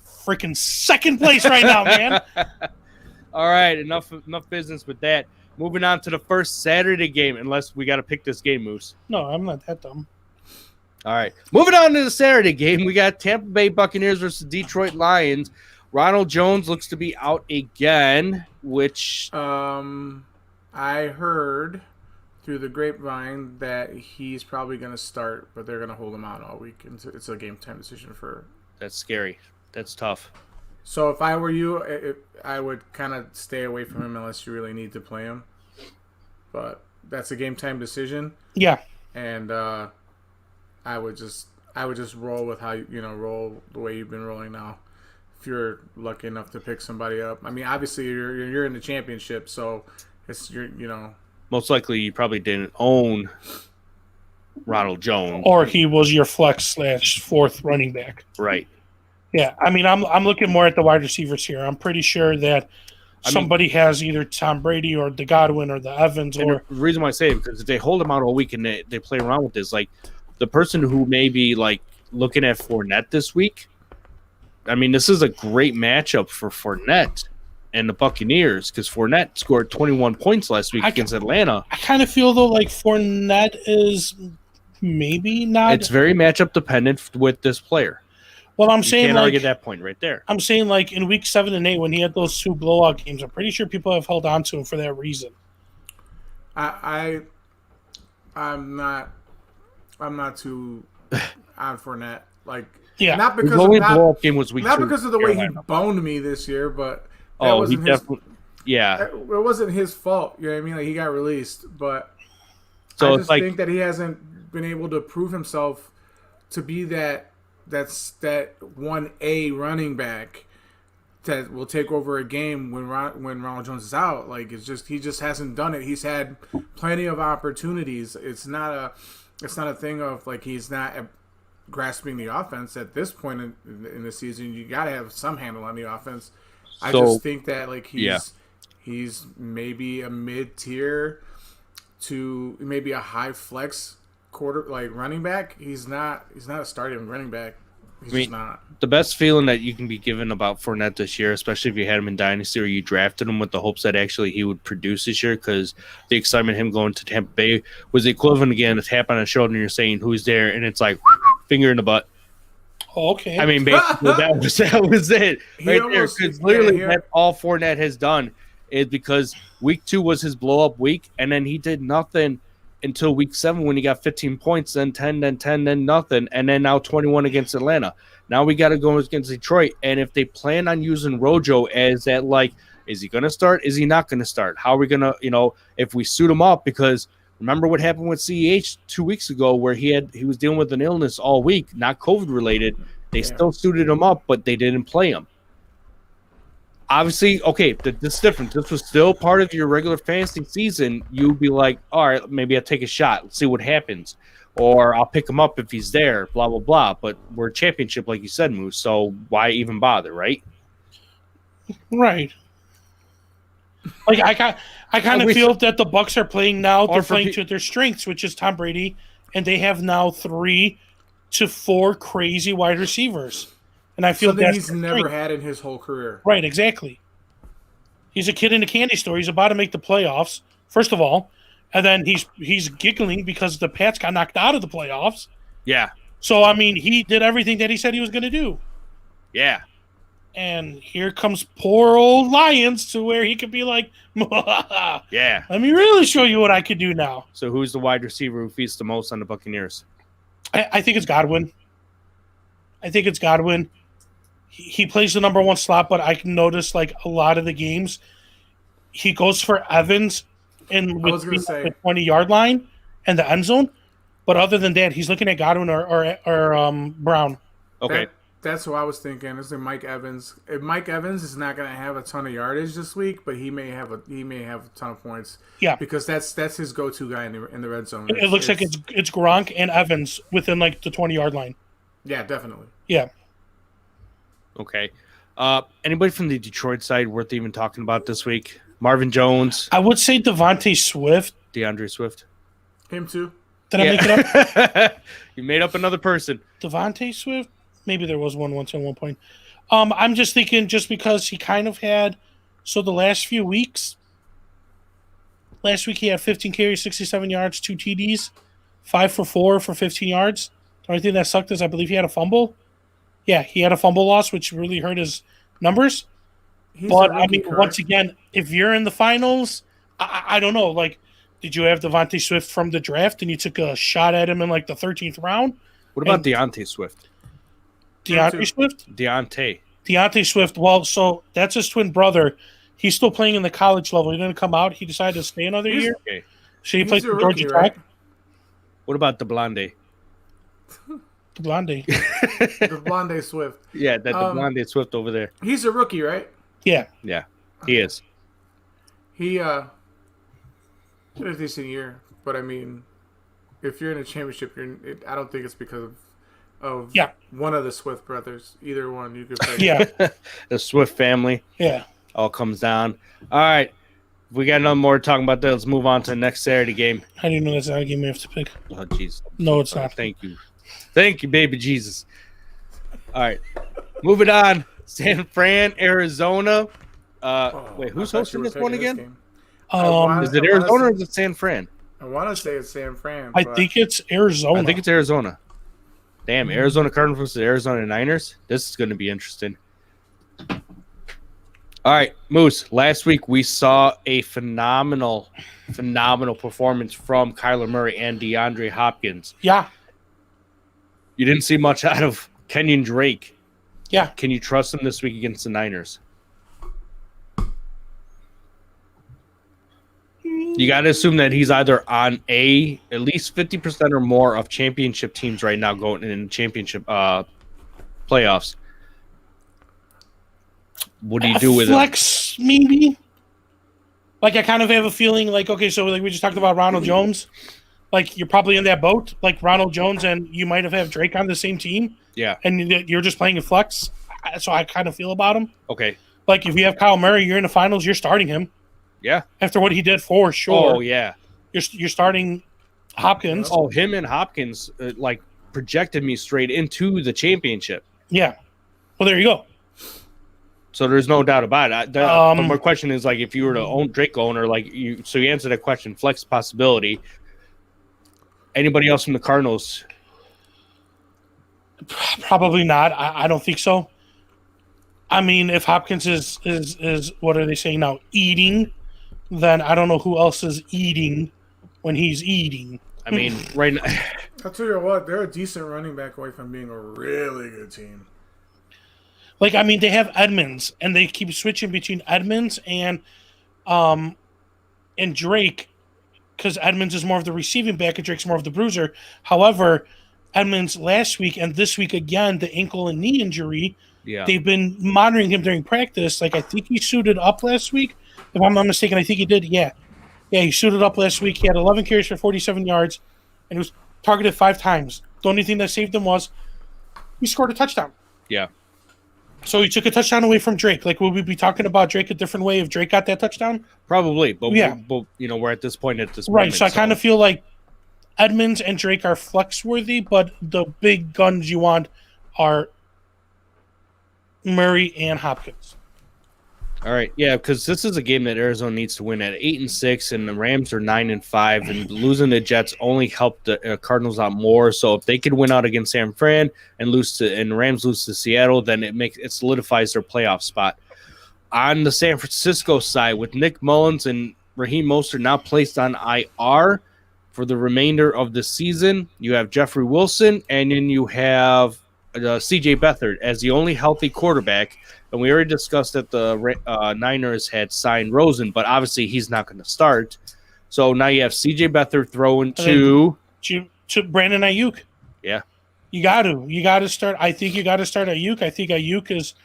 freaking second place right now, man. All right, enough business with that. Moving on to the first Saturday game, unless we got to pick this game, Moose. No, I'm not that dumb. All right. Moving on to the Saturday game, we got Tampa Bay Buccaneers versus Detroit Lions. Ronald Jones looks to be out again, which... I heard through the grapevine that he's probably going to start, but they're going to hold him out all week. It's a game time decision for... That's scary. That's tough. So if I were you, I would kind of stay away from him unless you really need to play him. But that's a game time decision. Yeah. And I would just roll with how roll the way you've been rolling now. If you're lucky enough to pick somebody up, I mean, obviously you're in the championship, so it's most likely you probably didn't own Ronald Jones, or he was your flex / fourth running back. Right. Yeah, I mean, I'm looking more at the wide receivers here. I'm pretty sure that somebody has either Tom Brady or the Godwin or the Evans. Or the reason why I say it, because if they hold him out all week and they play around with this, like the person who may be like looking at Fournette this week, I mean, this is a great matchup for Fournette and the Buccaneers, because Fournette scored 21 points last week against Atlanta. I kind of feel though like Fournette is maybe not. It's very matchup dependent with this player. Well, I'm You saying can't argue like that point right there. I'm saying like in week 7 and 8 when he had those 2 blowout games, I'm pretty sure people have held on to him for that reason. I'm not too on Fournette. Like, Yeah. not His because only of blow up game was week not 2. because of the way he Carolina. boned me this year, but that Oh, he wasn't his. definitely. Yeah. It wasn't his fault. You know what I mean? Like, he got released, but So I it's just like think that he hasn't been able to prove himself to be that 1A running back that will take over a game when Ronald Jones is out. Like, he just hasn't done it. He's had plenty of opportunities. It's not a thing of like he's not grasping the offense at this point in the season. You got to have some handle on the offense. I just think that like he's maybe a mid-tier to maybe a high flex running back. He's not a starting running back. He's just not. The best feeling that you can be given about Fournette this year, especially if you had him in Dynasty or you drafted him with the hopes that actually he would produce this year, because the excitement of him going to Tampa Bay was the equivalent again, a tap on the shoulder and you're saying who's there, and it's like finger in the butt. Oh, okay. I mean, basically that was it right there. Because literally that's all Fournette has done is because week 2 was his blow up week, and then he did nothing until week 7 when he got 15 points, then 10, then 10, then nothing, and then now 21 against Atlanta. Now we got to go against Detroit, and if they plan on using Rojo as that, like, is he going to start? Is he not going to start? How are we going to, if we suit him up? Because remember what happened with CEH 2 weeks ago where he was dealing with an illness all week, not COVID related. They still suited him up, but they didn't play him. Obviously, okay, this is different. This was still part of your regular fantasy season. You'd be like, all right, maybe I'll take a shot. Let's see what happens. Or I'll pick him up if he's there, blah, blah, blah. But we're a championship, like you said, Moose, so why even bother, right? Right. Like, I kind of feel that the Bucs are playing now. They're playing to their strengths, which is Tom Brady, and they have now 3 to 4 crazy wide receivers. And I feel that he's never had in his whole career. Right, exactly. He's a kid in a candy store. He's about to make the playoffs, first of all, and then he's giggling because the Pats got knocked out of the playoffs. Yeah. So I mean, he did everything that he said he was going to do. Yeah. And here comes poor old Lions to where he could be like, yeah. Let me really show you what I could do now. So who's the wide receiver who feeds the most on the Buccaneers? I think it's Godwin. He plays the number 1 slot, but I can notice like a lot of the games he goes for Evans and with the 20-yard line and the end zone. But other than that, he's looking at Godwin or Brown. Okay. That's what I was thinking. It's like Mike Evans. If Mike Evans is not going to have a ton of yardage this week, but he may have a ton of points. Yeah, because that's his go-to guy in the red zone. It looks like it's Gronk and Evans within like the 20-yard line. Yeah, definitely. Yeah. Okay. Anybody from the Detroit side worth even talking about this week? Marvin Jones. I would say DeVonta Swift. DeAndre Swift. Him too. Did I make it up? You made up another person. DeVonta Swift? Maybe there was one once at one point. I'm just thinking just because he kind of had – so the last few weeks – last week he had 15 carries, 67 yards, 2 TDs, 5 for 4 for 15 yards. The only thing that sucked is I believe he had a fumble. Yeah, he had a fumble loss, which really hurt his numbers. But, I mean, once again, if you're in the finals, I don't know. Like, did you have DeVonta Swift from the draft and you took a shot at him in, like, the 13th round? What about Deontay Swift? Deontay Swift. Well, so that's his twin brother. He's still playing in the college level. He didn't come out. He decided to stay another year. Okay. So he plays for Georgia Tech. What about the Blonde? The Blonde. The Blonde Swift. Yeah, the Blonde Swift over there. He's a rookie, right? Yeah. Yeah, he is. He had a decent year, but I mean, if you're in a championship, I don't think it's because of one of the Swift brothers. Either one, you could play. Yeah. The Swift family. Yeah. All comes down. All right. We got nothing more to talk about that. Let's move on to the next Saturday game. How do you know that's not a game we have to pick? Oh, jeez. No, it's not. Thank you. Thank you, baby Jesus. All right. Moving on. San Fran, Arizona. Wait, who's hosting this one again? Is it Arizona or is it San Fran? I want to say it's San Fran. I think it's Arizona. I think it's Arizona. Damn, Arizona Cardinals versus Arizona Niners. This is going to be interesting. All right, Moose. Last week we saw a phenomenal performance from Kyler Murray and DeAndre Hopkins. Yeah. You didn't see much out of Kenyon Drake. Yeah. Can you trust him this week against the Niners? You got to assume that he's either on at least 50% or more of championship teams right now going in championship playoffs. What do you do with flex, maybe? Like, I kind of have a feeling like, okay, so like we just talked about Ronald Jones. Like, you're probably in that boat, like Ronald Jones, and you might have had Drake on the same team. Yeah. And you're just playing a flex. So I kind of feel about him. Okay. Like, if you have Kyle Murray, you're in the finals, you're starting him. Yeah. After what he did for sure. Oh, yeah. You're starting Hopkins. Oh, him and Hopkins, projected me straight into the championship. Yeah. Well, there you go. So there's no doubt about it. My question is, like, if you were to own Drake owner, so you answered that question, flex possibility. Anybody else from the Cardinals? Probably not. I don't think so. I mean, if Hopkins is what are they saying now? Eating, then I don't know who else is eating when he's eating. I mean, right now, I'll tell you what, they're a decent running back away from being a really good team. Like, I mean, they have Edmonds, and they keep switching between Edmonds and Drake, because Edmonds is more of the receiving back and Drake's more of the bruiser. However, Edmonds last week and this week again, the ankle and knee injury, yeah. they've been monitoring him during practice. Like, I think he suited up last week. If I'm not mistaken, I think he did. Yeah, he suited up last week. He had 11 carries for 47 yards, and he was targeted 5 times. The only thing that saved him was he scored a touchdown. Yeah. So he took a touchdown away from Drake. Like, will we be talking about Drake a different way if Drake got that touchdown? Probably, but yeah. But we're at this point right. moment, So I kind of feel like Edmonds and Drake are flex worthy, but the big guns you want are Murray and Hopkins. All right, yeah, because this is a game that Arizona needs to win at 8-6, and the Rams are 9-5, and losing the Jets only helped the Cardinals out more. So if they could win out against San Fran and Rams lose to Seattle, then it solidifies their playoff spot. On the San Francisco side, with Nick Mullins and Raheem Mostert now placed on IR for the remainder of the season, you have Jeffrey Wilson, and then you have C.J. Beathard as the only healthy quarterback. And we already discussed that the Niners had signed Rosen, but obviously he's not going to start. So now you have C.J. Beathard throwing to Brandon Ayuk. Yeah. You got to start. I think you got to start Ayuk. I think Ayuk is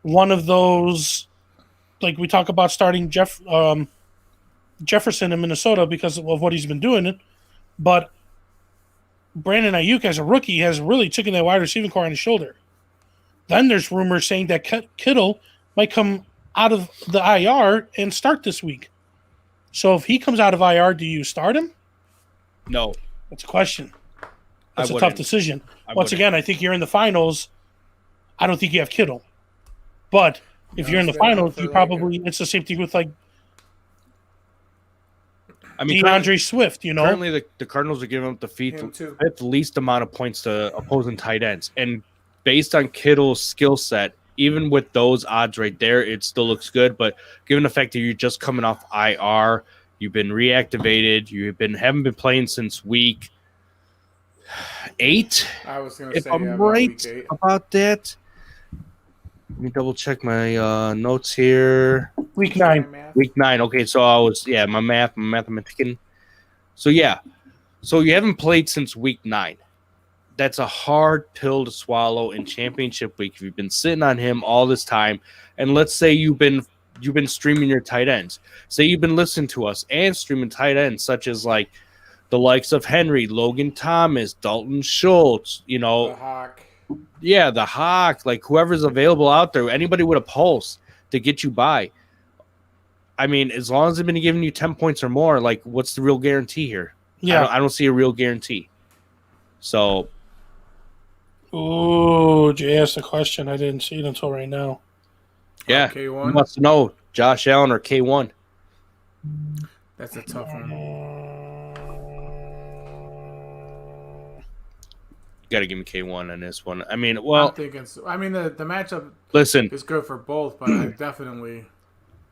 one of those, like we talk about starting Jefferson in Minnesota because of what he's been doing. But Brandon Ayuk, as a rookie, has really taken that wide receiving core on his shoulder. Then there's rumors saying that Kittle might come out of the IR and start this week. So if he comes out of IR, do you start him? No. That's a question. That's a tough wouldn't. decision. Once again, I think you're in the finals. I don't think you have Kittle. But if you're in the finals, you probably – it's the same thing with, like, DeAndre Swift, Currently, the Cardinals are giving up the fifth least amount of points to opposing tight ends. And based on Kittle's skill set, even with those odds right there, it still looks good. But given the fact that you're just coming off IR, you've been reactivated, haven't been playing since week 8. I was going to say, I'm right about that. Let me double check my notes here. Week 9. Week 9. Okay, so I was my mathematician. So yeah, so you haven't played since week 9. That's a hard pill to swallow in championship week if you've been sitting on him all this time. And let's say you've been streaming your tight ends. Say you've been listening to us and streaming tight ends such as like the likes of Henry, Logan Thomas, Dalton Schultz, The Hawk. Yeah, the Hawk, like whoever's available out there, anybody with a pulse to get you by. I mean, as long as they've been giving you 10 points or more, like what's the real guarantee here? Yeah. I don't see a real guarantee. So Jay asked a question. I didn't see it until right now. yeah, K1? he wants to know Josh Allen or K1. That's a tough one. got to give me K1 on this one. I mean, well, I'm thinking. I mean, the matchup listen, is good for both, but I definitely.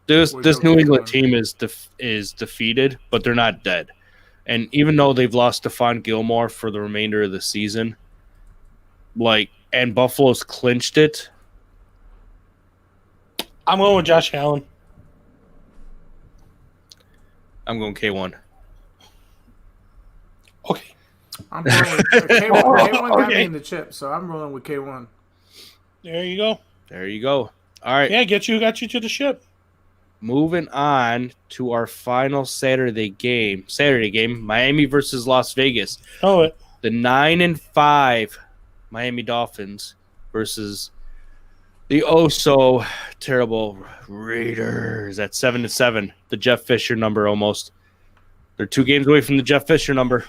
this would this go New K1. England team is defeated, but they're not dead. And even though they've lost Stephon Gilmore for the remainder of the season, and Buffalo's clinched it. I'm going with Josh Allen. I'm going K1. Okay. I'm rolling with K1. K1 got me Okay. in the chip, so I'm rolling with K1. There you go. There you go. All right. Yeah, got you to the ship. Moving on to our final Saturday game, Miami versus Las Vegas. Oh, it. The 9-5 Miami Dolphins versus the so terrible Raiders at 7-7. The Jeff Fisher number almost. They're 2 games away from the Jeff Fisher number.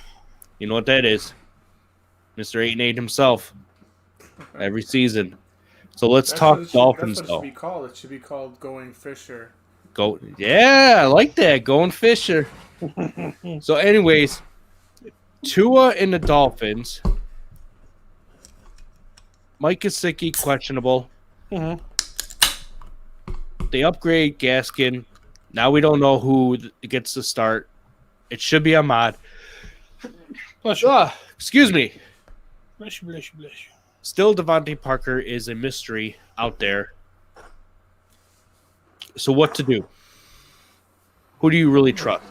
You know what that is? Mr. 8-8 himself. Every season. So let's talk Dolphins, that's what it though. should be called. It should be called Going Fisher. Go, yeah, I like that. Going Fisher. So, anyways, Tua and the Dolphins. Mike Gesicki, questionable. Mhm. They upgrade Gaskin. Now we don't know who gets the start. It should be Ahmad. Bless you. Excuse me. Bless you. Still, Devontae Parker is a mystery out there. So what to do? Who do you really trust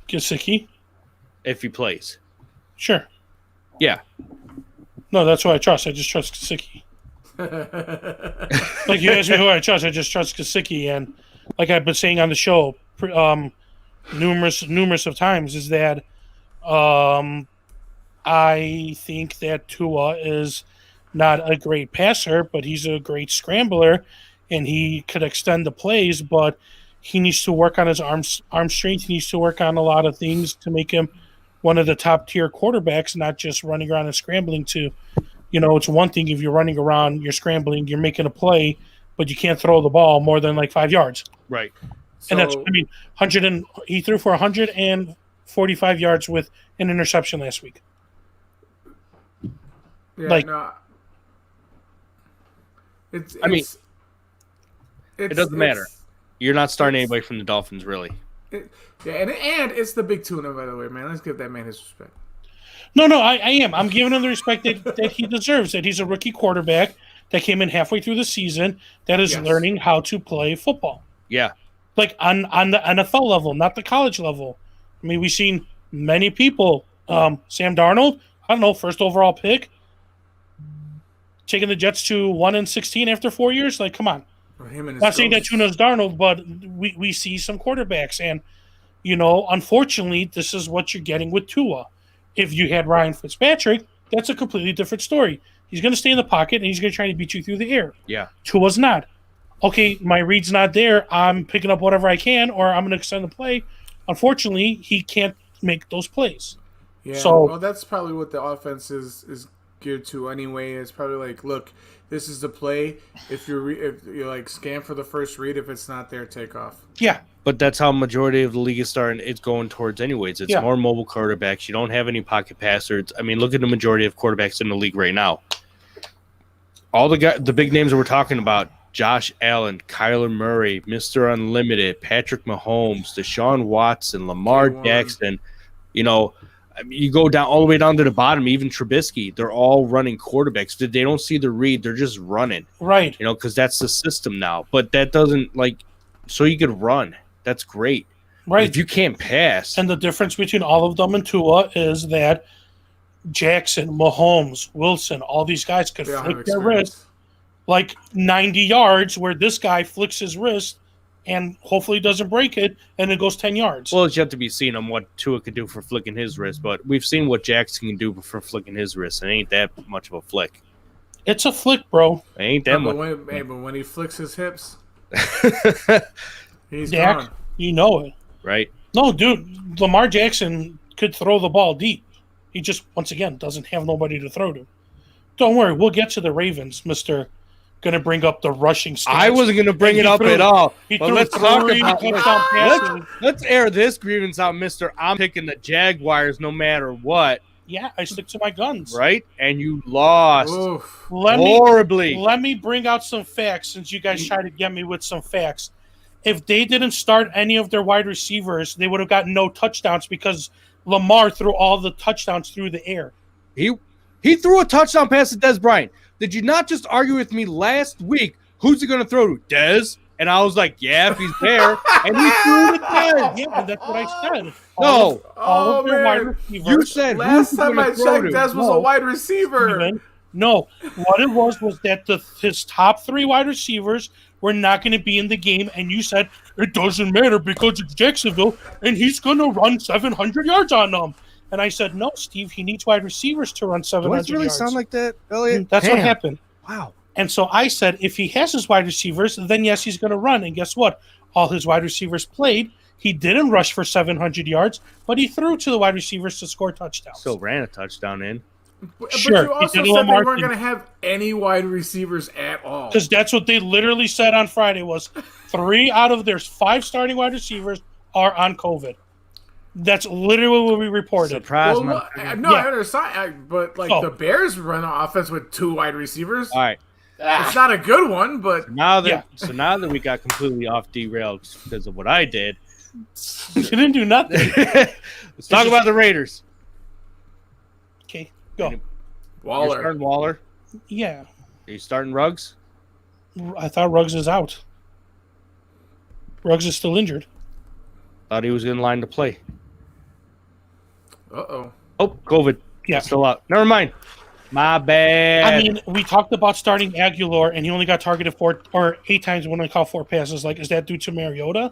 Gesicki? if he plays? Sure. Yeah. No, that's who I trust. I just trust Gesicki. Like you asked me who I trust, I just trust Gesicki. And like I've been saying on the show numerous of times is that I think that Tua is not a great passer, but he's a great scrambler, and he could extend the plays, but he needs to work on his arm strength. He needs to work on a lot of things to make him one of the top tier quarterbacks, not just running around and scrambling to, it's one thing if you're running around, you're scrambling, you're making a play, but you can't throw the ball more than like 5 yards. Right. And that's, he threw for 145 yards with an interception last week. Yeah, no. It doesn't matter. You're not starting anybody from the Dolphins, really. And it's the big tuna, by the way, man. Let's give that man his respect. No, I am. I'm giving him the respect that he deserves, that he's a rookie quarterback that came in halfway through the season that is learning how to play football. Yeah. Like on the NFL level, not the college level. I mean, we've seen many people, Sam Darnold, I don't know, first overall pick, taking the Jets to 1-16 after 4 years. Like, come on. Not saying that Tuna's Darnold, but we see some quarterbacks. And, unfortunately, this is what you're getting with Tua. If you had Ryan Fitzpatrick, that's a completely different story. He's going to stay in the pocket, and he's going to try to beat you through the air. Yeah. Tua's not. Okay, my read's not there. I'm picking up whatever I can, or I'm going to extend the play. Unfortunately, he can't make those plays. Yeah, so that's probably what the offense is geared to anyway. It's probably like, look, this is the play. If you're like scan for the first read, if it's not there, take off. Yeah. But that's how majority of the league is starting. It's going towards anyways. It's more mobile quarterbacks. You don't have any pocket passers. I mean, look at the majority of quarterbacks in the league right now. All the big names that we're talking about: Josh Allen, Kyler Murray, Mr. Unlimited, Patrick Mahomes, Deshaun Watson, Lamar Jackson. You go down all the way down to the bottom. Even Trubisky. They're all running quarterbacks. They don't see the read. They're just running. Right. Because that's the system now. But that doesn't so you could run. That's great. Right. But if you can't pass. And the difference between all of them and Tua is that Jackson, Mahomes, Wilson, all these guys could flick their wrist like 90 yards, where this guy flicks his wrist and hopefully doesn't break it, and it goes 10 yards. Well, it's yet to be seen on what Tua could do for flicking his wrist, but we've seen what Jackson can do for flicking his wrist, and it ain't that much of a flick. It's a flick, bro. It ain't that much. But when he flicks his hips, he's Dak, gone. You know it. Right? No, dude, Lamar Jackson could throw the ball deep. He just, once again, doesn't have nobody to throw to. Don't worry, we'll get to the Ravens, Mr. Going to bring up the rushing stats. I wasn't going to bring it up at all. But let's talk about let's air this grievance out, Mr. I'm picking the Jaguars no matter what. Yeah, I stick to my guns. right? And you lost Oof. horribly. Let me bring out some facts since you guys try to get me with some facts. If they didn't start any of their wide receivers, they would have gotten no touchdowns because Lamar threw all the touchdowns through the air. He threw a touchdown pass to Dez Bryant. Did you not just argue with me last week? Who's he going to throw to? Dez? And I was like, yeah, if he's there. And he threw it to Dez. Yeah, but that's what I said. No. All of their wide man. receivers. You said Last who's he time I gonna throw checked, to? Dez was a wide receiver. Steven, no, what it was that his top 3 wide receivers were not going to be in the game, and you said it doesn't matter because it's Jacksonville and he's going to run 700 yards on them. And I said, no, Steve, he needs wide receivers to run 700 Does it really yards. sound like that, Elliot? That's what Damn. happened. Wow. And so I said, if he has his wide receivers, then yes, he's going to run. And guess what? All his wide receivers played. He didn't rush for 700 yards, but he threw to the wide receivers to score touchdowns. Still ran a touchdown in. But Sure, you also he said did they Lamar weren't thing. going to have any wide receivers at all. Because that's what they literally said on Friday was 3 out of their 5 starting wide receivers are on COVID. That's literally what we reported. Surprise, Well, man. no, Yeah. I understand, but like Oh. the Bears run an offense with 2 wide receivers. All right. It's not a good one, but Now that Yeah. now that we got completely off derailed because of what I did, You didn't do nothing. let's talk about the Raiders. Okay, go. You're Waller. starting Waller. Yeah, Are you starting Ruggs? I thought Ruggs is out. Ruggs is still injured. Thought he was in line to play. Uh-oh. Oh, COVID. Yeah. Still out. Never mind. My bad. I mean, we talked about starting Aguilar, and he only got targeted 8 times when I caught 4 passes. Like, is that due to Mariota?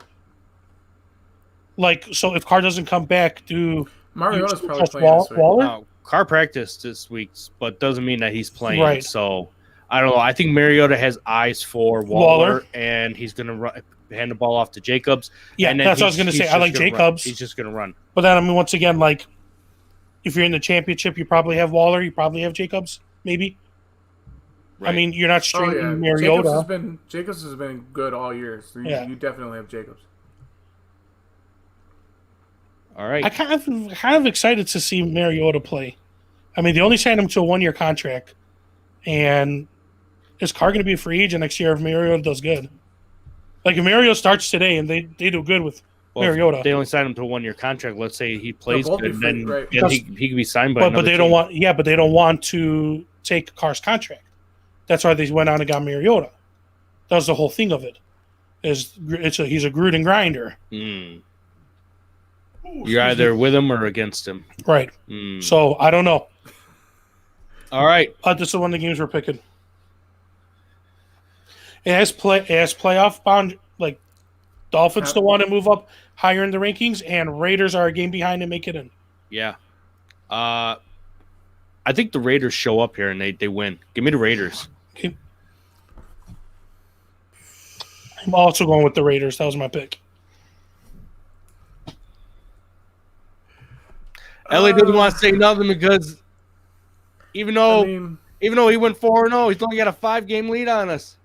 Like, so if Carr doesn't come back, do Mariota's you probably trust playing this week. Waller? No, Carr practiced this week, but doesn't mean that he's playing. Right. So I don't know. I think Mariota has eyes for Waller. And he's going to hand the ball off to Jacobs. Yeah, and then that's what I was going to he's say. I just like gonna run. Jacobs. He's just going to run. But then, I mean, once again, like, if you're in the championship, you probably have Waller. You probably have Jacobs, maybe. I Right. mean, you're not Oh, straight yeah. Mariota. Jacobs has been good all year, so Yeah. you definitely have Jacobs. All right. I kind of excited to see Mariota play. I mean, they only signed him to a 1-year contract, and is Carr going to be a free agent next year if Mariota does good? Like, if Mariota starts today and they do good with Well, if Mariota, they only signed him to a 1-year contract. Let's say he plays both be good, free, then right. then he could be signed by but they don't want but they don't want to take Carr's contract. That's why they went on and got Mariota. That was the whole thing of it. He's a Gruden grinder, You're either with him or against him. right? Mm. So I don't know. All right. This is one of the games we're picking. It has playoff bound, like Dolphins still want to move up higher in the rankings, and Raiders are a game behind to make it in. Yeah. I think the Raiders show up here and they win. Give me the Raiders. Okay. I'm also going with the Raiders. That was my pick. Ellie didn't want to say nothing because even though I mean, he went 4-0, he's only got a 5-game lead on us.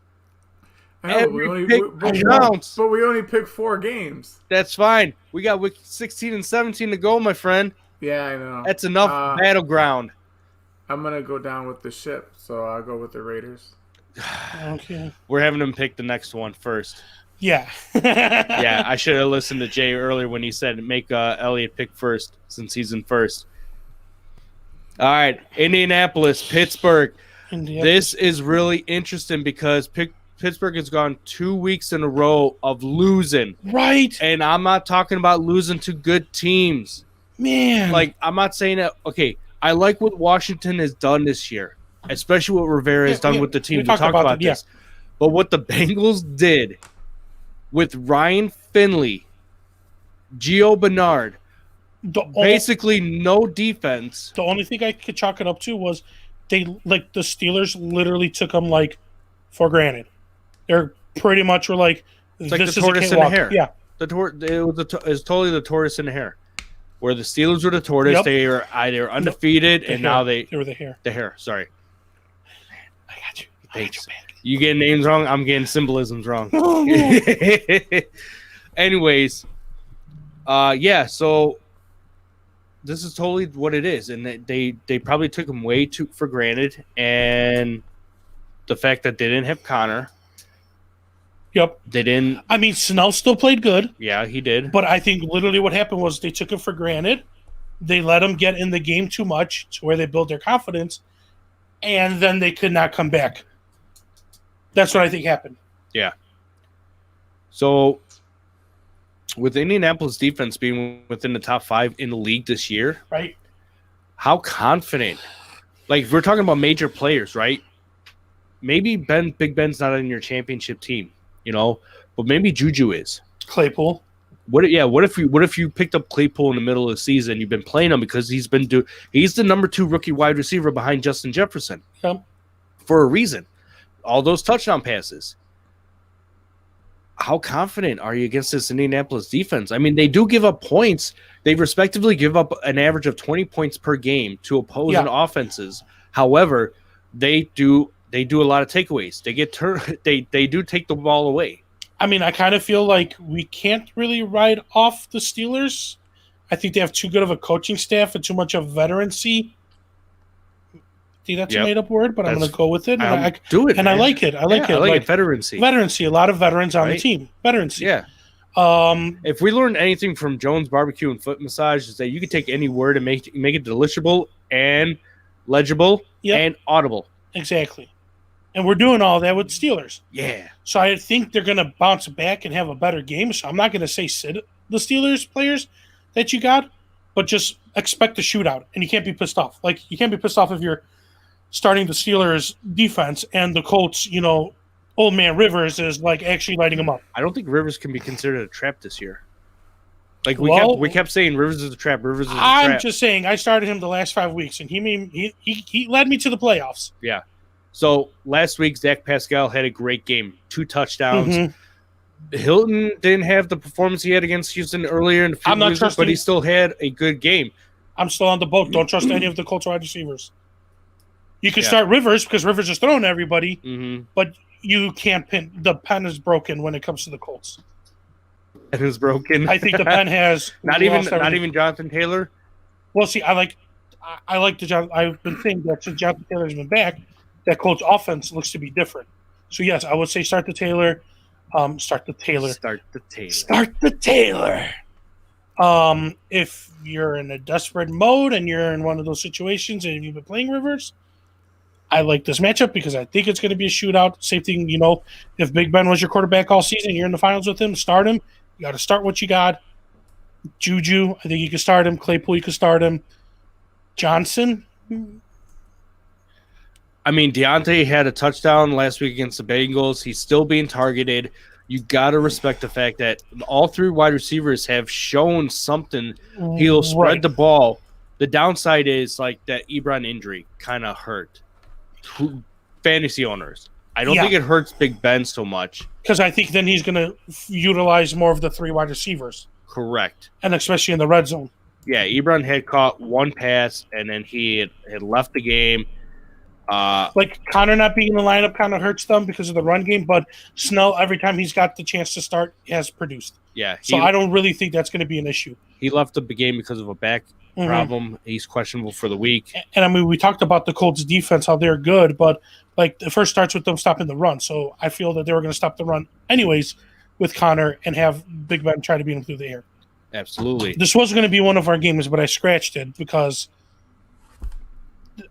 I know, Every pick counts. but we only picked 4 games. That's fine. We got week 16 and 17 to go, my friend. Yeah, I know. That's enough battleground. I'm gonna go down with the ship, so I'll go with the Raiders. Okay. We're having him pick the next one first. Yeah. Yeah, I should have listened to Jay earlier when he said make Elliott pick first since he's in first. All right, Indianapolis, Pittsburgh. This is really interesting because Pittsburgh has gone 2 weeks in a row of losing. Right. And I'm not talking about losing to good teams. Man. Like, I'm not saying that. Okay, I like what Washington has done this year, especially what Rivera has done with the team. We talked about this. But what the Bengals did with Ryan Finley, Gio Bernard, basically no defense. The only thing I could chalk it up to was the Steelers literally took them for granted. They're pretty much were like, it's like this the is tortoise a and the cakewalk. hare. Yeah. It was totally the tortoise and the hare. Where the Steelers were the tortoise, Yep. they were undefeated, and now they were the hare. the hare. Sorry, I got you. thanks. You getting names wrong, I'm getting symbolisms wrong. Oh, no. Anyways, yeah. So this is totally what it is, and they probably took him way too for granted, and the fact that they didn't have Connor, Yep. they didn't. I mean, Snell still played good, Yeah, he did. but I think literally what happened was they took him for granted. They let him get in the game too much to where they build their confidence, and then they could not come back. That's what I think happened. So, with Indianapolis defense being within the top 5 in the league this year, Right? how confident? Like, if we're talking about major players, right? Maybe Big Ben's not on your championship team, but maybe Juju is. Claypool. What if you picked up Claypool in the middle of the season? You've been playing him because he's the number 2 rookie wide receiver behind Justin Jefferson for a reason. All those touchdown passes. How confident are you against this Indianapolis defense? I mean, they do give up points. They respectively give up an average of 20 points per game to opposing offenses. However, they do a lot of takeaways. They get they do take the ball away. I mean, I kind of feel like we can't really ride off the Steelers. I think they have too good of a coaching staff and too much of veterancy. See, that's a made-up word, but I'm going to go with it. I like it. I like it. Veterancy. Veterancy. A lot of veterans on the team. Veterancy. Yeah. If we learned anything from Jones Barbecue and Foot Massage, is that you can take any word and make it deliciable and legible and audible. Exactly. And we're doing all that with Steelers. Yeah. So I think they're going to bounce back and have a better game. So I'm not going to say sit the Steelers players that you got, but just expect a shootout. And you can't be pissed off. Like, you can't be pissed off if you're starting the Steelers defense and the Colts, old man Rivers is like actually lighting them up. I don't think Rivers can be considered a trap this year. Like we kept saying Rivers is a trap. I'm just saying I started him the last 5 weeks and he led me to the playoffs. Yeah. So last week Zach Pascal had a great game, 2 touchdowns. Mm-hmm. Hilton didn't have the performance he had against Houston earlier in the season, but he still had a good game. I'm still on the boat. Don't trust any of the Colts wide receivers. You can start Rivers because Rivers is throwing everybody, but you can't pin. The pen is broken when it comes to the Colts. Pen is broken. I think the pen has not even Jonathan Taylor. Well, see, I like the John. I've been saying that since Jonathan Taylor's been back, that Colts offense looks to be different. So yes, I would say start the Taylor. If you're in a desperate mode and you're in one of those situations and you've been playing Rivers, I like this matchup because I think it's going to be a shootout. Same thing, if Big Ben was your quarterback all season, you're in the finals with him, start him. You got to start what you got. Juju, I think you can start him. Claypool, you can start him. Johnson. I mean, Deontay had a touchdown last week against the Bengals. He's still being targeted. You got to respect the fact that all 3 wide receivers have shown something. He'll spread the ball. The downside is like that Ebron injury kind of hurt fantasy owners. I don't think it hurts Big Ben so much. Because I think then he's going to utilize more of the 3 wide receivers. Correct. And especially in the red zone. Yeah, Ebron had caught 1 pass, and then he had left the game. Like Connor not being in the lineup kind of hurts them because of the run game, but Snell, every time he's got the chance to start, has produced. Yeah. So I don't really think that's going to be an issue. He left the game because of a back problem. He's questionable for the week. And I mean, we talked about the Colts defense, how they're good, but like the first starts with them stopping the run. So I feel that they were going to stop the run anyways with Connor and have Big Ben try to beat him through the air. Absolutely. This was going to be one of our games, but I scratched it because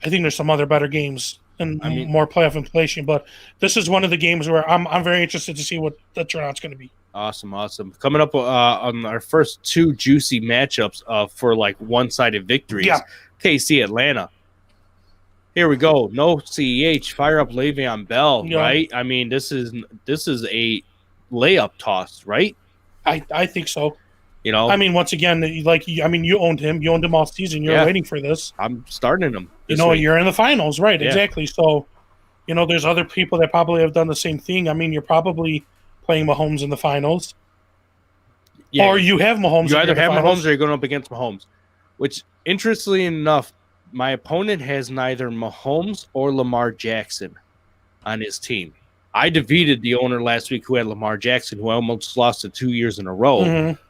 I think there's some other better games and more playoff inflation. But this is one of the games where I'm very interested to see what the turnout's going to be. Awesome. Coming up on our first 2 juicy matchups for like one-sided victories. Yeah. KC Atlanta. Here we go. No CEH. Fire up Le'Veon Bell, right? I mean, this is a layup toss, right? I think so. I mean, once again, you owned him. You owned him all season. You're waiting for this. I'm starting him. You're in the finals, right? Yeah. Exactly. So, there's other people that probably have done the same thing. I mean, you're probably playing Mahomes in the finals. Yeah. Or you have Mahomes. You either have Mahomes or you're going up against Mahomes. Which, interestingly enough, my opponent has neither Mahomes or Lamar Jackson on his team. I defeated the owner last week who had Lamar Jackson, who I almost lost to 2 years in a row. Mm-hmm.